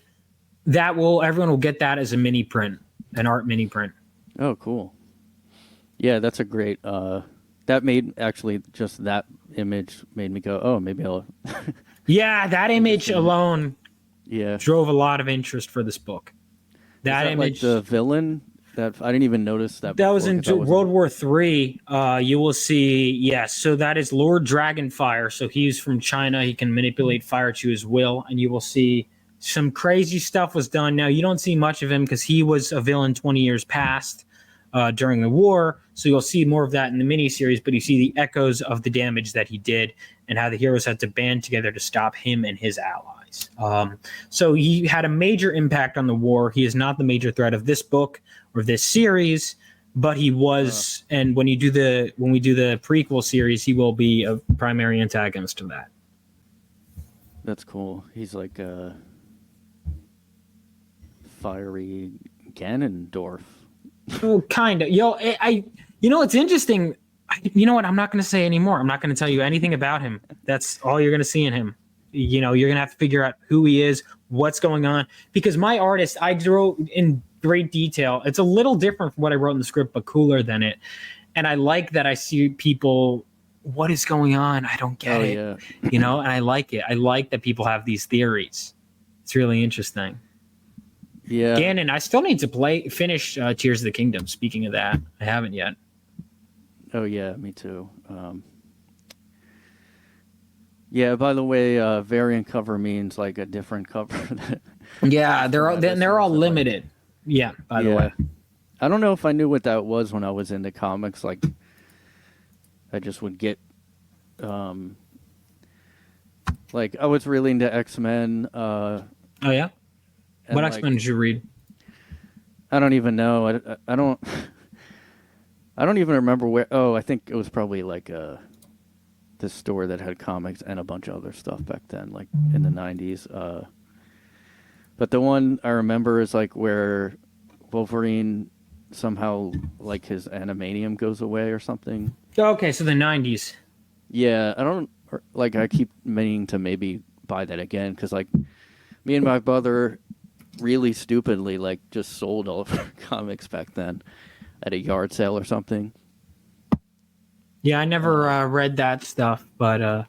everyone will get that as a mini print, an art mini print. Oh, cool. Yeah, that's a great. That made just that image made me go, oh, maybe I'll. Yeah, that image alone. Yeah. Drove a lot of interest for this book. That image, like the villain. That I didn't even notice that. That was in World War III. You will see, yes. So that is Lord Dragonfire. So he's from China. He can manipulate fire to his will, and you will see some crazy stuff was done. Now you don't see much of him because he was a villain 20 years past during the war. So you'll see more of that in the miniseries. But you see the echoes of the damage that he did, and how the heroes had to band together to stop him and his allies. So he had a major impact on the war. He is not the major threat of this book or this series, but he was, and when we do the prequel series, he will be a primary antagonist to that. That's cool. He's like a fiery Ganondorf. Oh, kind of. It's interesting. You know what? I'm not going to say anymore. I'm not going to tell you anything about him. That's all you're going to see in him. You're going to have to figure out who he is, what's going on, because my artist, I drew in great detail. It's a little different from what I wrote in the script, but cooler than it. And I like that I see people, what is going on? I don't get it. Yeah. And I like it. I like that people have these theories. It's really interesting. Yeah. Ganon, I still need to finish Tears of the Kingdom. Speaking of that, I haven't yet. Oh yeah, me too. Yeah, by the way, variant cover means like a different cover. Yeah, they're all limited. Yeah, by the way. I don't know if I knew what that was when I was into comics. Like, I just would get, like, I was really into X-Men. Oh, yeah? What X-Men did you read? I don't even know. I don't even remember where. Oh, I think it was probably like this store that had comics and a bunch of other stuff back then, like in the 90s. But the one I remember is like where Wolverine somehow, like, his animanium goes away or something. Okay, so the 90s. Yeah, I keep meaning to maybe buy that again, because, like, me and my brother really stupidly, like, just sold all of our comics back then at a yard sale or something. Yeah, I never read that stuff, but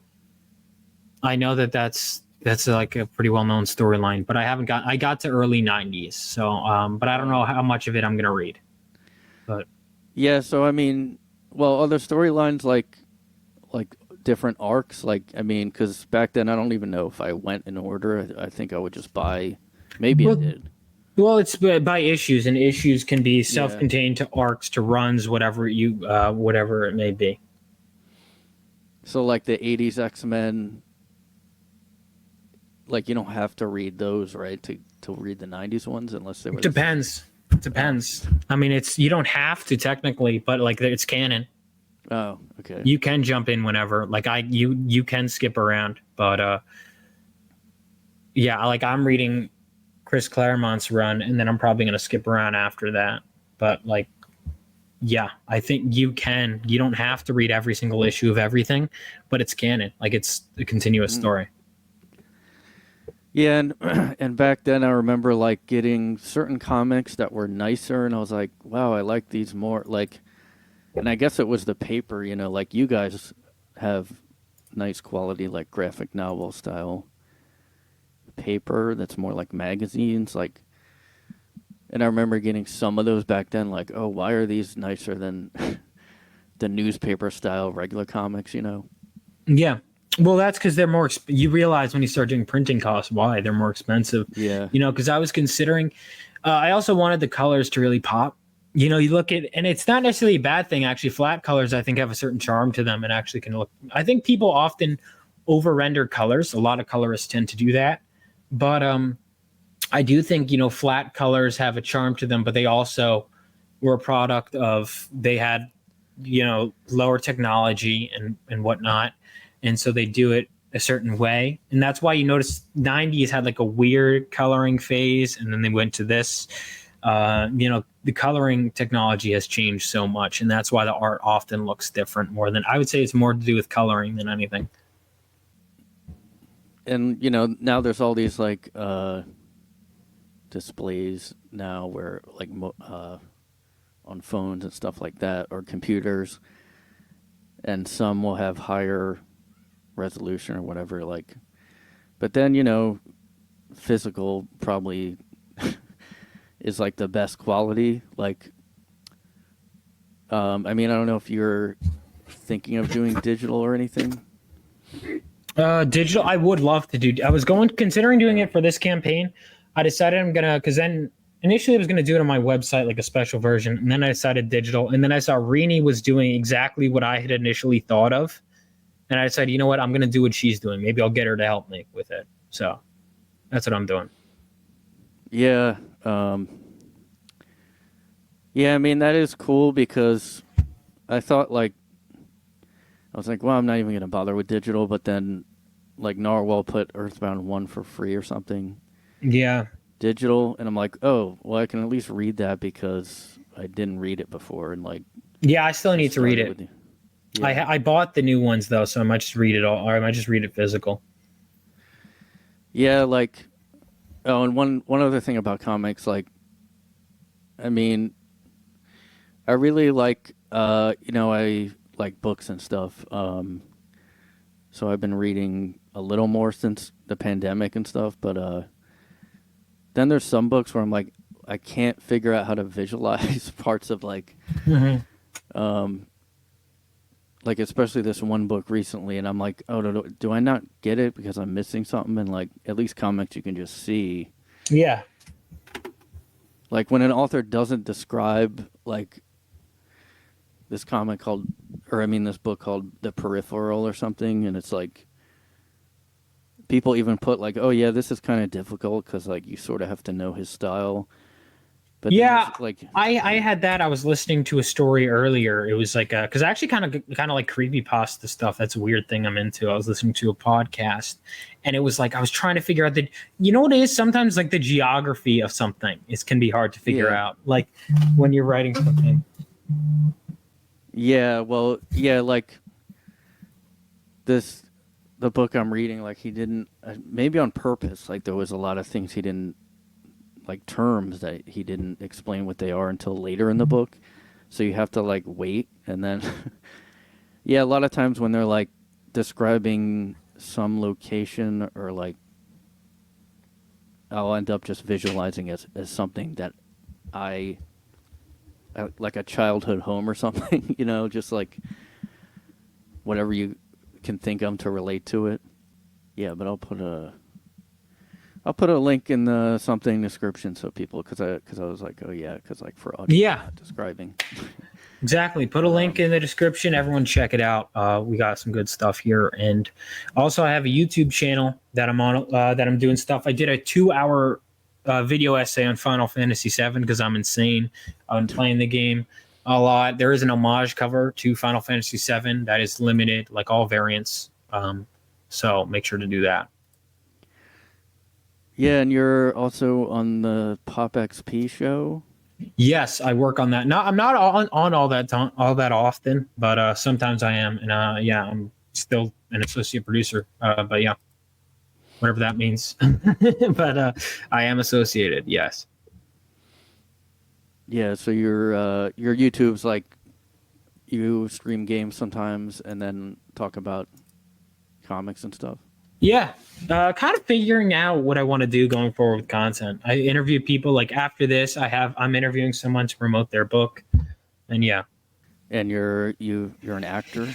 I know that's like a pretty well-known storyline, but I got to early 90s, so but I don't know how much of it I'm gonna read. But yeah, so I mean, well, other storylines like different arcs, like, I mean, because back then I don't even know if I went in order. I think I would just buy. Maybe I did. Well, it's by issues, and issues can be self-contained to arcs, to runs, whatever it may be. So, like the 80s X-Men, like, you don't have to read those, right, to read the 90s ones, unless they were... Depends. I mean, you don't have to technically, but, like, it's canon. Oh, okay. You can jump in whenever. Like you can skip around, but yeah, like I'm reading Chris Claremont's run, and then I'm probably gonna skip around after that. But like, yeah, I think you can. You don't have to read every single issue of everything, but it's canon. Like it's a continuous story. Yeah, and and back then I remember like getting certain comics that were nicer, and I was like, wow, I like these more. Like, and I guess it was the paper, you know, like you guys have nice quality, like graphic novel style paper that's more like magazines, like. And I remember getting some of those back then, like, oh, why are these nicer than the newspaper style regular comics, you know? Yeah. Well, that's because they're more. You realize when you start doing printing costs why they're more expensive. Yeah. You know, because I was considering. I also wanted the colors to really pop. You know, you look at, and it's not necessarily a bad thing. Actually, flat colors I think have a certain charm to them, and actually can look. I think people often over render colors. A lot of colorists tend to do that, but I do think, you know, flat colors have a charm to them, but they also were a product of, they had, you know, lower technology and whatnot. And so they do it a certain way. And that's why you notice 90s had like a weird coloring phase. And then they went to this, you know, the coloring technology has changed so much. And that's why the art often looks different more than, I would say it's more to do with coloring than anything. And, you know, now there's all these like, displays now where like on phones and stuff like that, or computers, and some will have higher resolution or whatever, like, but then, you know, physical probably is like the best quality, like, I mean, I don't know if you're thinking of doing digital or anything. Digital, I would love to do. I was considering doing it for this campaign. I decided I'm gonna, because then initially I was gonna do it on my website, like a special version, and then I decided digital, and then I saw Rini was doing exactly what I had initially thought of, and I decided, you know what, I'm gonna do what she's doing. Maybe I'll get her to help me with it. So that's what I'm doing. Yeah, yeah. I mean, that is cool because I thought like I was like, well, I'm not even gonna bother with digital, but then like Narwhal put Earthbound 1 for free or something. Yeah. Digital, and I'm like, oh, well, I can at least read that because I didn't read it before, and like, yeah, I still need to read it. Yeah. I bought the new ones though, so I might just read it all, or I might just read it physical. Yeah, like, oh, and one other thing about comics, like, I mean, I really like, you know, I like books and stuff, so I've been reading a little more since the pandemic and stuff, but then there's some books where I'm like, I can't figure out how to visualize parts of like, like especially this one book recently, and I'm like, oh, do I not get it because I'm missing something? And like, at least comics you can just see. Yeah. Like when an author doesn't describe like this comic called, or I mean this book called The Peripheral or something, and it's like, people even put like, oh yeah, this is kind of difficult because like you sort of have to know his style. But yeah, like I had that. I was listening to a story earlier. It was like because I actually kind of like creepypasta stuff. That's a weird thing I'm into. I was listening to a podcast, and it was like I was trying to figure out you know what it is? Sometimes like the geography of something can be hard to figure out. Like when you're writing something. Yeah, well, yeah, like the book I'm reading, like he didn't, maybe on purpose, like there was a lot of things he didn't, like terms that he didn't explain what they are until later in the book. So you have to like wait, and then, yeah, a lot of times when they're like describing some location, or like I'll end up just visualizing as something that I like a childhood home or something, you know, just like whatever you can think of to relate to it. Yeah, but I'll put a link in the something description so people, because I was like, oh yeah, because like for audio, not describing. Exactly. Put a link in the description. Everyone check it out. We got some good stuff here, and also I have a YouTube channel that I'm on. That I'm doing stuff. I did a 2-hour video essay on Final Fantasy VII because I'm insane on playing the game. a lot. There is an homage cover to Final Fantasy VII that is limited, like all variants. So make sure to do that. Yeah, and you're also on the Pop XP show. Yes, I work on that. No, I'm not on all that often, but sometimes I am. And yeah, I'm still an associate producer. But yeah, whatever that means. But I am associated. Yes. Yeah, so your YouTube's like you stream games sometimes and then talk about comics and stuff. Yeah, kind of figuring out what I want to do going forward with content. I interview people. Like after this, I'm interviewing someone to promote their book, and yeah. And you're an actor.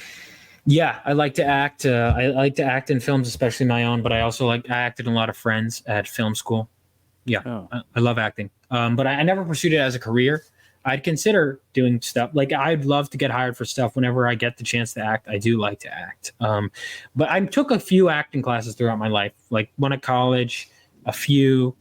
Yeah, I like to act. I like to act in films, especially my own. But I acted in a lot of friends at film school. Yeah, Oh. I love acting. But I never pursued it as a career. I'd consider doing stuff like I'd love to get hired for stuff whenever I get the chance to act. I do like to act. But I took a few acting classes throughout my life, like one at college, a few.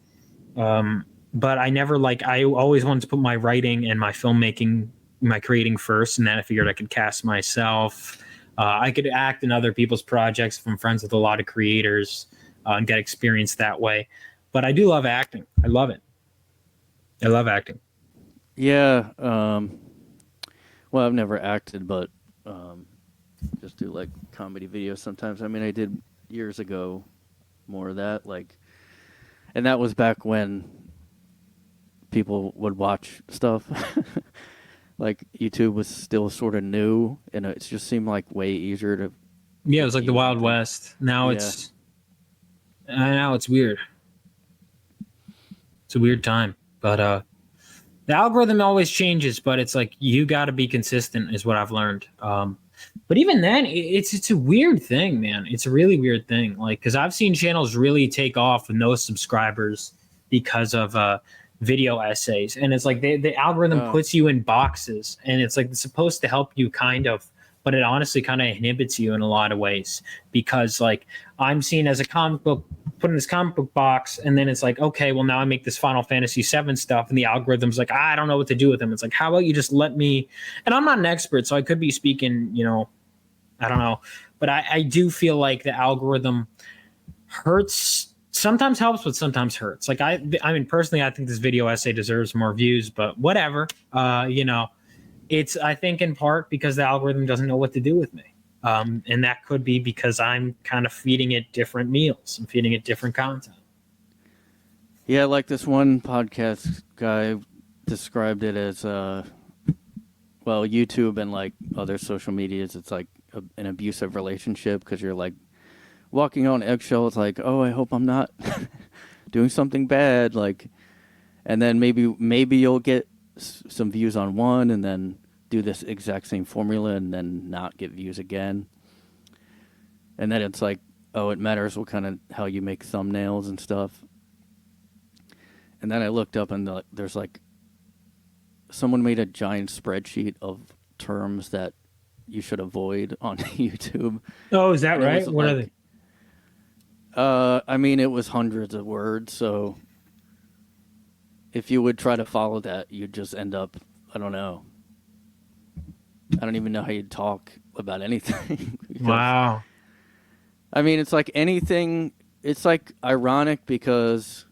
But I never I always wanted to put my writing and my filmmaking, my creating first. And then I figured I could cast myself. I could act in other people's projects from friends with a lot of creators and get experience that way. But I do love acting. I love it. I love acting. Yeah. Well, I've never acted, but just do like comedy videos sometimes. I mean, I did years ago more of that, and that was back when people would watch stuff. Like YouTube was still sort of new, and it just seemed like way easier to. Yeah, it was like the Wild West. Now it's weird. It's a weird time, but the algorithm always changes, but it's like you got to be consistent is what I've learned. But even then, it's a weird thing, man. It's a really weird thing. Like, because I've seen channels really take off with no subscribers because of video essays, and it's like the algorithm puts you in boxes, and it's like it's supposed to help you kind of, but it honestly kind of inhibits you in a lot of ways because like I'm seen as a comic book, put in this comic book box, and then it's like, okay, well now I make this Final Fantasy VII stuff, and the algorithm's like, I don't know what to do with them. It's like, how about you just let me? And I'm not an expert, so I could be speaking, I don't know, but I do feel like the algorithm hurts. Sometimes helps, but sometimes hurts. Like I mean, personally, I think this video essay deserves more views, but whatever. It's I think in part because the algorithm doesn't know what to do with me. And that could be because I'm kind of feeding it different meals and feeding it different content. Yeah, like this one podcast guy described it as, YouTube and like other social medias, it's like an abusive relationship because you're like walking on eggshells, like, oh, I hope I'm not doing something bad, and then maybe you'll get some views on one and then do this exact same formula and then not get views again. And then it's like, oh, it matters how you make thumbnails and stuff. And then I looked up and there's like someone made a giant spreadsheet of terms that you should avoid on YouTube. Oh, is that right? What are they? I mean, it was hundreds of words, so if you would try to follow that, you'd just end up, I don't know. I don't even know how you'd talk about anything. Wow. I mean, it's like anything, it's like ironic because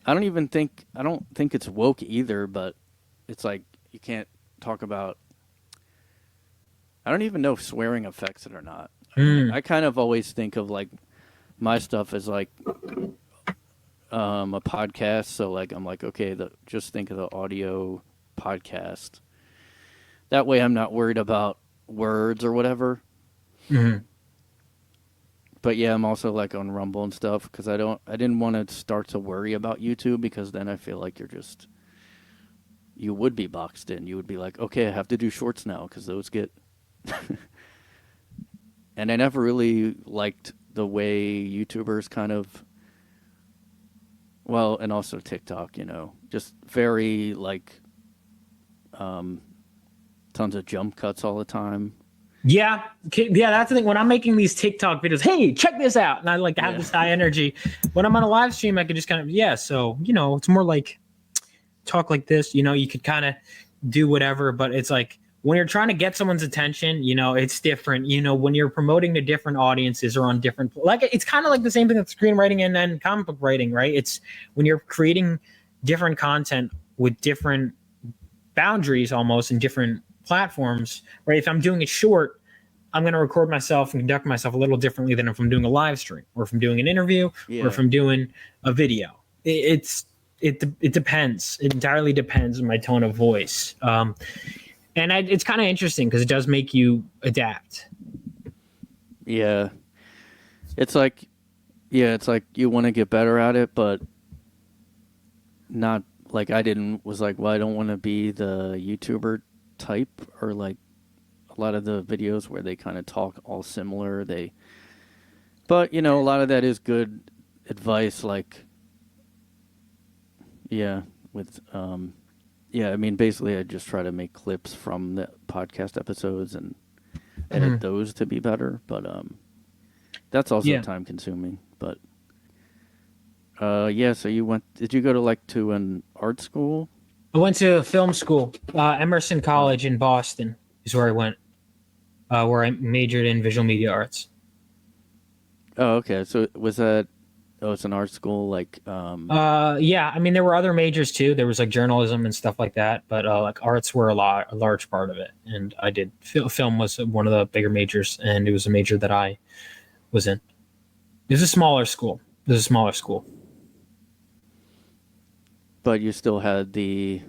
I don't think it's woke either, but it's like you can't talk about, I don't even know if swearing affects it or not. I kind of always think of like my stuff as like a podcast, so like I'm like, okay, just think of the audio podcast. That way I'm not worried about words or whatever. Mm-hmm. But yeah, I'm also like on Rumble and stuff because I didn't want to start to worry about YouTube because then I feel like you would be boxed in. You would be like, okay, I have to do shorts now because those get... And I never really liked the way YouTubers kind of... Well, and also TikTok, just very like... tons of jump cuts all the time. Yeah, that's the thing. When I'm making these TikTok videos, hey, check this out, and I like have this high energy. When I'm on a live stream, I could just kind of so it's more like talk like this. You could kind of do whatever, but it's like when you're trying to get someone's attention, you know, it's different. You know, when you're promoting to different audiences or on different, like it's kind of like the same thing with screenwriting and then comic book writing, right? It's when you're creating different content with different boundaries almost in different platforms, right? If I'm doing a short, I'm going to record myself and conduct myself a little differently than if I'm doing a live stream or if I'm doing an interview or if I'm doing a video. It depends. It entirely depends on my tone of voice. It's kind of interesting because it does make you adapt. Yeah. It's like you want to get better at it, but not like I was like, well, I don't want to be the YouTuber type or like a lot of the videos where they kind of talk all similar. But you know, a lot of that is good advice. Like, I mean, basically I just try to make clips from the podcast episodes and edit those to be better. But that's also time consuming. But so did you go to an art school? I went to film school. Emerson College in Boston is where I went, where I majored in visual media arts. Oh, okay. So was that? Oh, it's an art school, like. Yeah. I mean, there were other majors too. There was like journalism and stuff like that, but like arts were a large part of it. And I did film was one of the bigger majors, and it was a major that I was in. It was a smaller school. But you still had the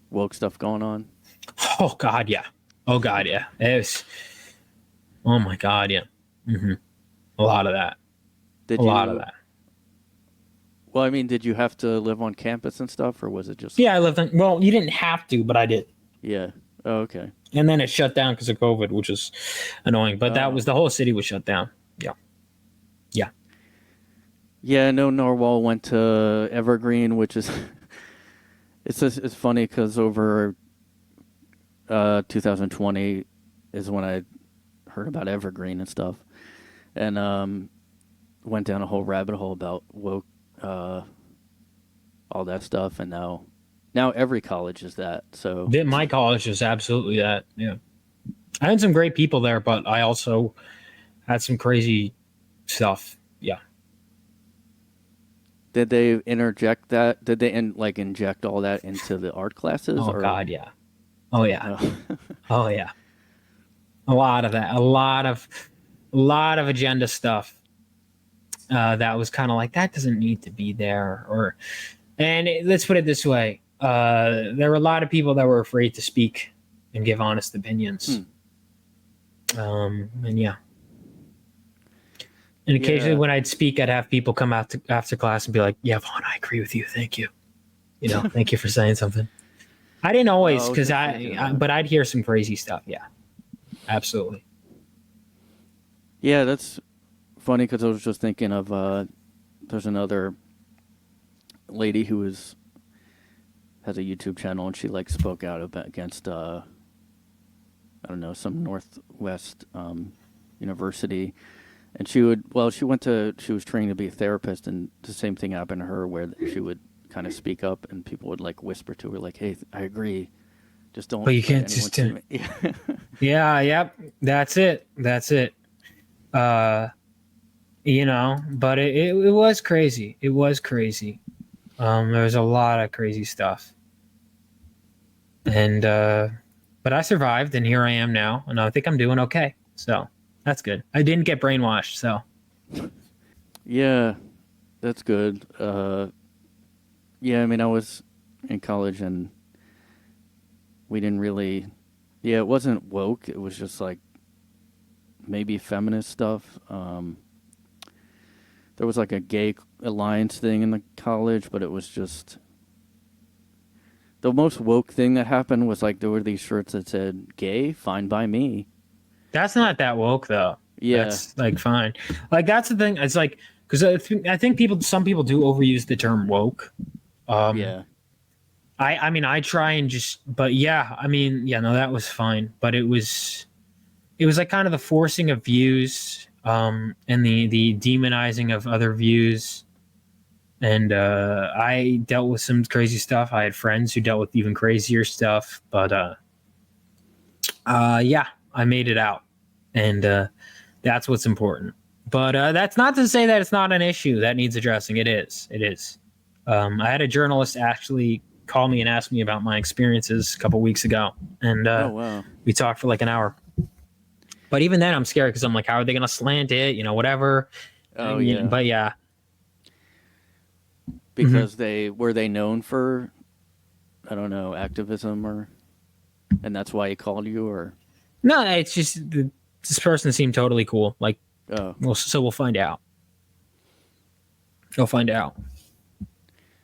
woke stuff going on? Oh, God, yeah. It was, oh, my God, yeah. Mm-hmm. A lot of that. Well, I mean, did you have to live on campus and stuff, or was it just... Yeah, I lived on... Well, you didn't have to, but I did. Yeah. Oh, okay. And then it shut down because of COVID, which is annoying. But that was... The whole city was shut down. Yeah. Yeah. Yeah, no, Narwhal went to Evergreen, which is... It's funny because over 2020 is when I heard about Evergreen and stuff, and went down a whole rabbit hole about woke, all that stuff, and now every college is that. So my college is absolutely that. Yeah, I had some great people there, but I also had some crazy stuff. Yeah. Did they interject that? Did they inject all that into the art classes? Oh, God, yeah. Oh, yeah. Oh, yeah. A lot of that. A lot of agenda stuff. That was kind of like, that doesn't need to be there. Let's put it this way. There were a lot of people that were afraid to speak and give honest opinions. And yeah. And occasionally when I'd speak, I'd have people come out after class and be like, yeah, Vaughn, I agree with you. Thank you. You know, thank you for saying something. I didn't always, because but I'd hear some crazy stuff. Yeah, absolutely. Yeah, that's funny because I was just thinking of, there's another lady who has a YouTube channel, and she spoke out against, I don't know, some Northwest university. And she was training to be a therapist, and the same thing happened to her where she would kind of speak up and people would whisper to her hey, I agree. Just don't. But you can't just do it. Yeah. Yep. That's it. You know, but it was crazy. It was crazy. There was a lot of crazy stuff. And, but I survived, and here I am now, and I think I'm doing okay. So. That's good. I didn't get brainwashed, so. Yeah, that's good. Yeah, I mean, I was in college, and we didn't really... Yeah, it wasn't woke. It was just, maybe feminist stuff. There was, a gay alliance thing in the college, but it was just... The most woke thing that happened was, there were these shirts that said, gay, fine by me. That's not that woke, though. Yeah. That's fine. That's the thing. It's because I think some people do overuse the term woke. Yeah. I mean, I try and but yeah, I mean, yeah, no, that was fine. But it was kind of the forcing of views, and the demonizing of other views. And I dealt with some crazy stuff. I had friends who dealt with even crazier stuff, but yeah, I made it out, and that's what's important. But that's not to say that it's not an issue that needs addressing. It is. It is. I had a journalist actually call me and ask me about my experiences a couple weeks ago, and Oh wow. we talked for like an hour. But even then, I'm scared because I'm like, how are they going to slant it? You know, whatever. Oh You know, yeah. but yeah, Because they were they known for, I don't know, activism, or, and that's why he called you, or. no, it's just this person seemed totally cool. Like, Oh. well, so we'll find out. We'll find out.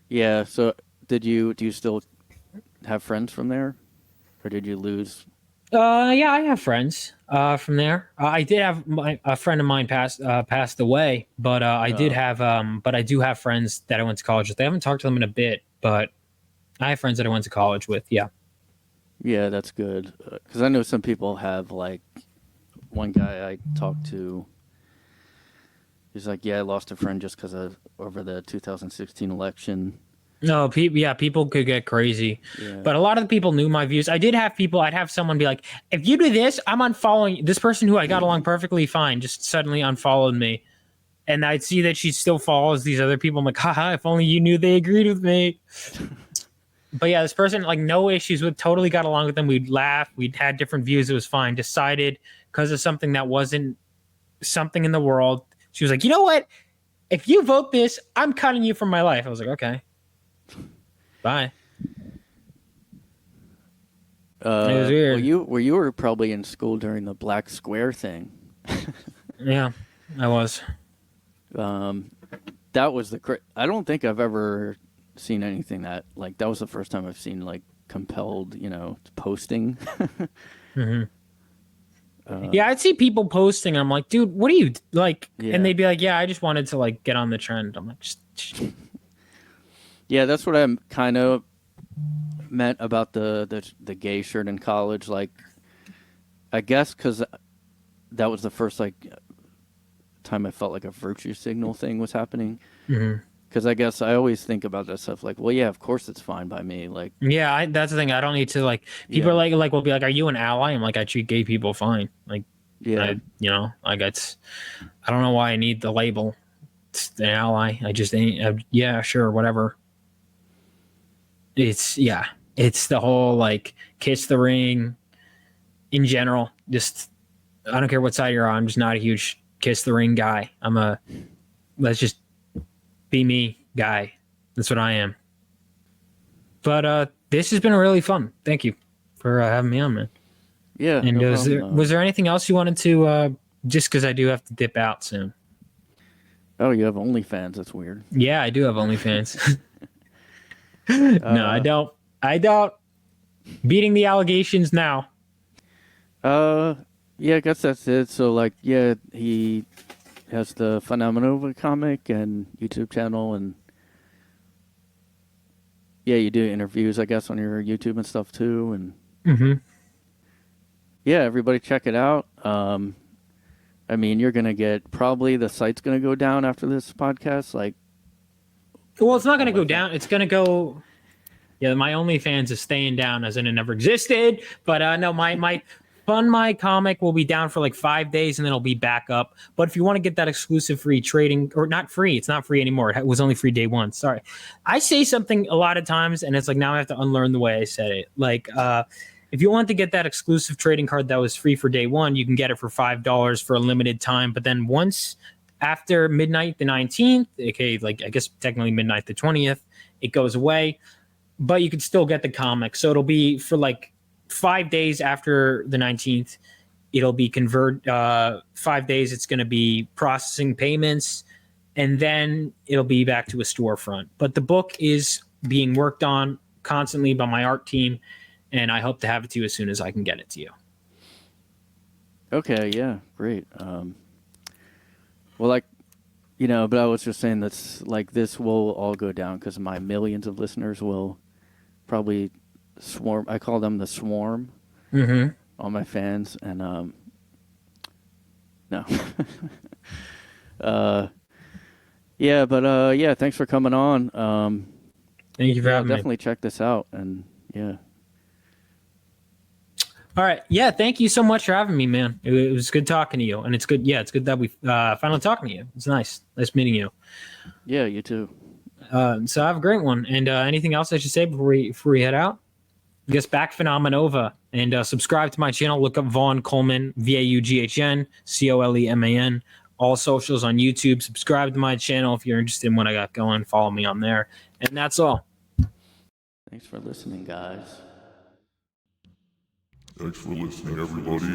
Yeah. So do you still have friends from there, or did you lose? Yeah, I have friends from there. I did have a friend of mine passed away, but I did Oh. have but I do have friends that I went to college with. I haven't talked to them in a bit, but I have friends that I went to college with. Yeah. Yeah, that's good. Because I know some people have, like, one guy I talked to. He's like, yeah, I lost a friend just because of over the 2016 election. No, people could get crazy, Yeah. but a lot of the people knew my views. I did have people. I'd have someone be like, "If you do this, I'm unfollowing you." This person who I got along perfectly fine just suddenly unfollowed me, and I'd see that she still follows these other people. I'm like, haha, if only you knew they agreed with me. But yeah, this person, like, no issues with, totally got along with them. We'd laugh. We'd had different views. It was fine. Decided because of something that wasn't something in the world. She was like, you know what? If you vote this, I'm cutting you from my life. I was like, okay, bye. It was weird. Well, you were probably in school during the Black Square thing. Yeah, I was. That was I don't think I've ever seen anything that, like, that was the first time I've seen, like, compelled, posting. Mm-hmm. Yeah, I'd see people posting. I'm like, dude, what are you like? Yeah. And they'd be like, yeah, I just wanted to like get on the trend. I'm like, just... Yeah, that's what I'm kind of meant about the gay shirt in college. Like, I guess because that was the first, like, time I felt like a virtue signal thing was happening. Mm-hmm. Because I guess I always think about that stuff like, well, yeah, of course it's fine by me. Like, Yeah, that's the thing. I don't need to like. People Yeah. are like will be like, are you an ally? I'm like, I treat gay people fine. Like, yeah, like it's. I don't know why I need the label. It's an ally. I just ain't. Yeah, sure, whatever. It's the whole like kiss the ring. In general, just I don't care what side you're on. I'm just not a huge kiss the ring guy. I'm a let's just be me guy. That's what I am. But this has been really fun. Thank you for having me on, man. yeah. And no was there anything else you wanted to just because I do have to dip out soon? Oh, you have OnlyFans. That's weird. Yeah, I do have OnlyFans. No, I don't. Beating the allegations now. Yeah, I guess that's it. So, like, yeah, he has the Phenomenova comic and YouTube channel, and yeah, you do interviews, I guess, on your YouTube and stuff too, and Mm-hmm. yeah, everybody check it out. I mean, you're gonna get, probably the site's gonna go down after this podcast. Like, Well, it's not going to go down. It's going to go. Yeah, my OnlyFans is staying down as in it never existed. But no, my Fundmycomic will be down for like 5 days and then it'll be back up. But if you want to get that exclusive free trading, or not free, it's not free anymore. It was only free day one. Sorry. I say something a lot of times and it's like now I have to unlearn the way I said it. Like, if you want to get that exclusive trading card that was free for day one, you can get it for $5 for a limited time. But then once after midnight the 19th, okay, like I guess technically midnight the 20th, it goes away. But you can still get the comic. So it'll be for like 5 days after the 19th. It'll be 5 days. It's going to be processing payments. And then it'll be back to a storefront. But the book is being worked on constantly by my art team. And I hope to have it to you as soon as I can get it to you. okay, yeah, great. Well, like, but I was just saying that's, like, this will all go down because my millions of listeners will probably swarm. I call them the swarm. Mm-hmm. All my fans, and no. Yeah, but yeah, thanks for coming on. Thank you for Yeah, I'll having me. definitely check this out, and yeah. All right. Yeah. Thank you so much for having me, man. It was good talking to you, and it's good. Yeah, it's good that we finally talking to you. It's nice. Nice meeting you. Yeah, you too. So have a great one. And anything else I should say before we head out? I guess back Phenomenova and subscribe to my channel. Look up Vaughn Coleman, Vaughn Coleman. All socials on YouTube. Subscribe to my channel if you're interested in what I got going. Follow me on there. And that's all. Thanks for listening, guys. Thanks for listening, everybody. I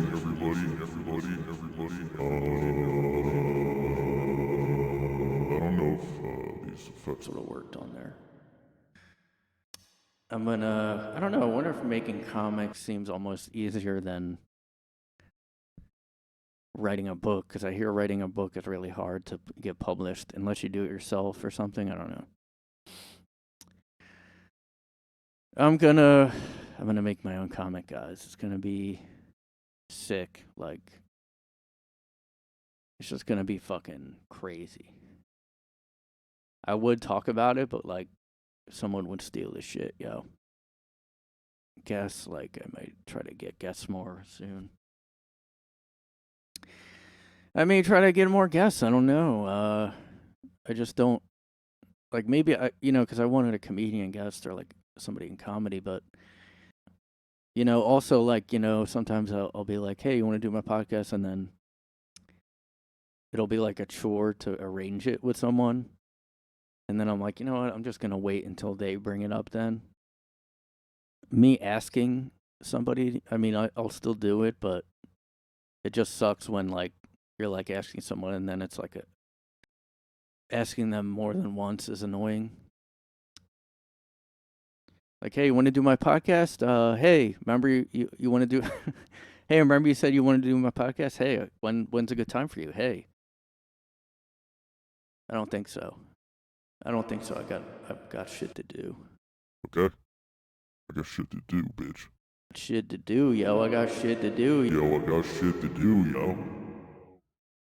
don't know if these effects Would have worked on there. I don't know, I wonder if making comics seems almost easier than writing a book, because I hear writing a book is really hard to get published unless you do it yourself or something. I don't know. I'm gonna make my own comic, guys. It's gonna be sick. Like, it's just gonna be fucking crazy. I would talk about it, but like, someone would steal this shit, yo. Guess, like, I might try to get guests more soon. I may try to get more guests. I don't know. I just don't, like, maybe because I wanted a comedian guest or like somebody in comedy, but also, like, sometimes I'll be like, hey, you want to do my podcast? And then it'll be like a chore to arrange it with someone. And then I'm like, you know what? I'm just going to wait until they bring it up then. Me asking somebody, I mean, I'll still do it, but it just sucks when, like, you're, like, asking someone and then it's like asking them more than once is annoying. Like, hey, you want to do my podcast? Hey, remember you want to do... Hey, remember you said you wanted to do my podcast? Hey, when's a good time for you? Hey. I don't think so. I've got shit to do. okay? I got shit to do, bitch. Shit to do, yo. I got shit to do. Yo, I got shit to do, yo.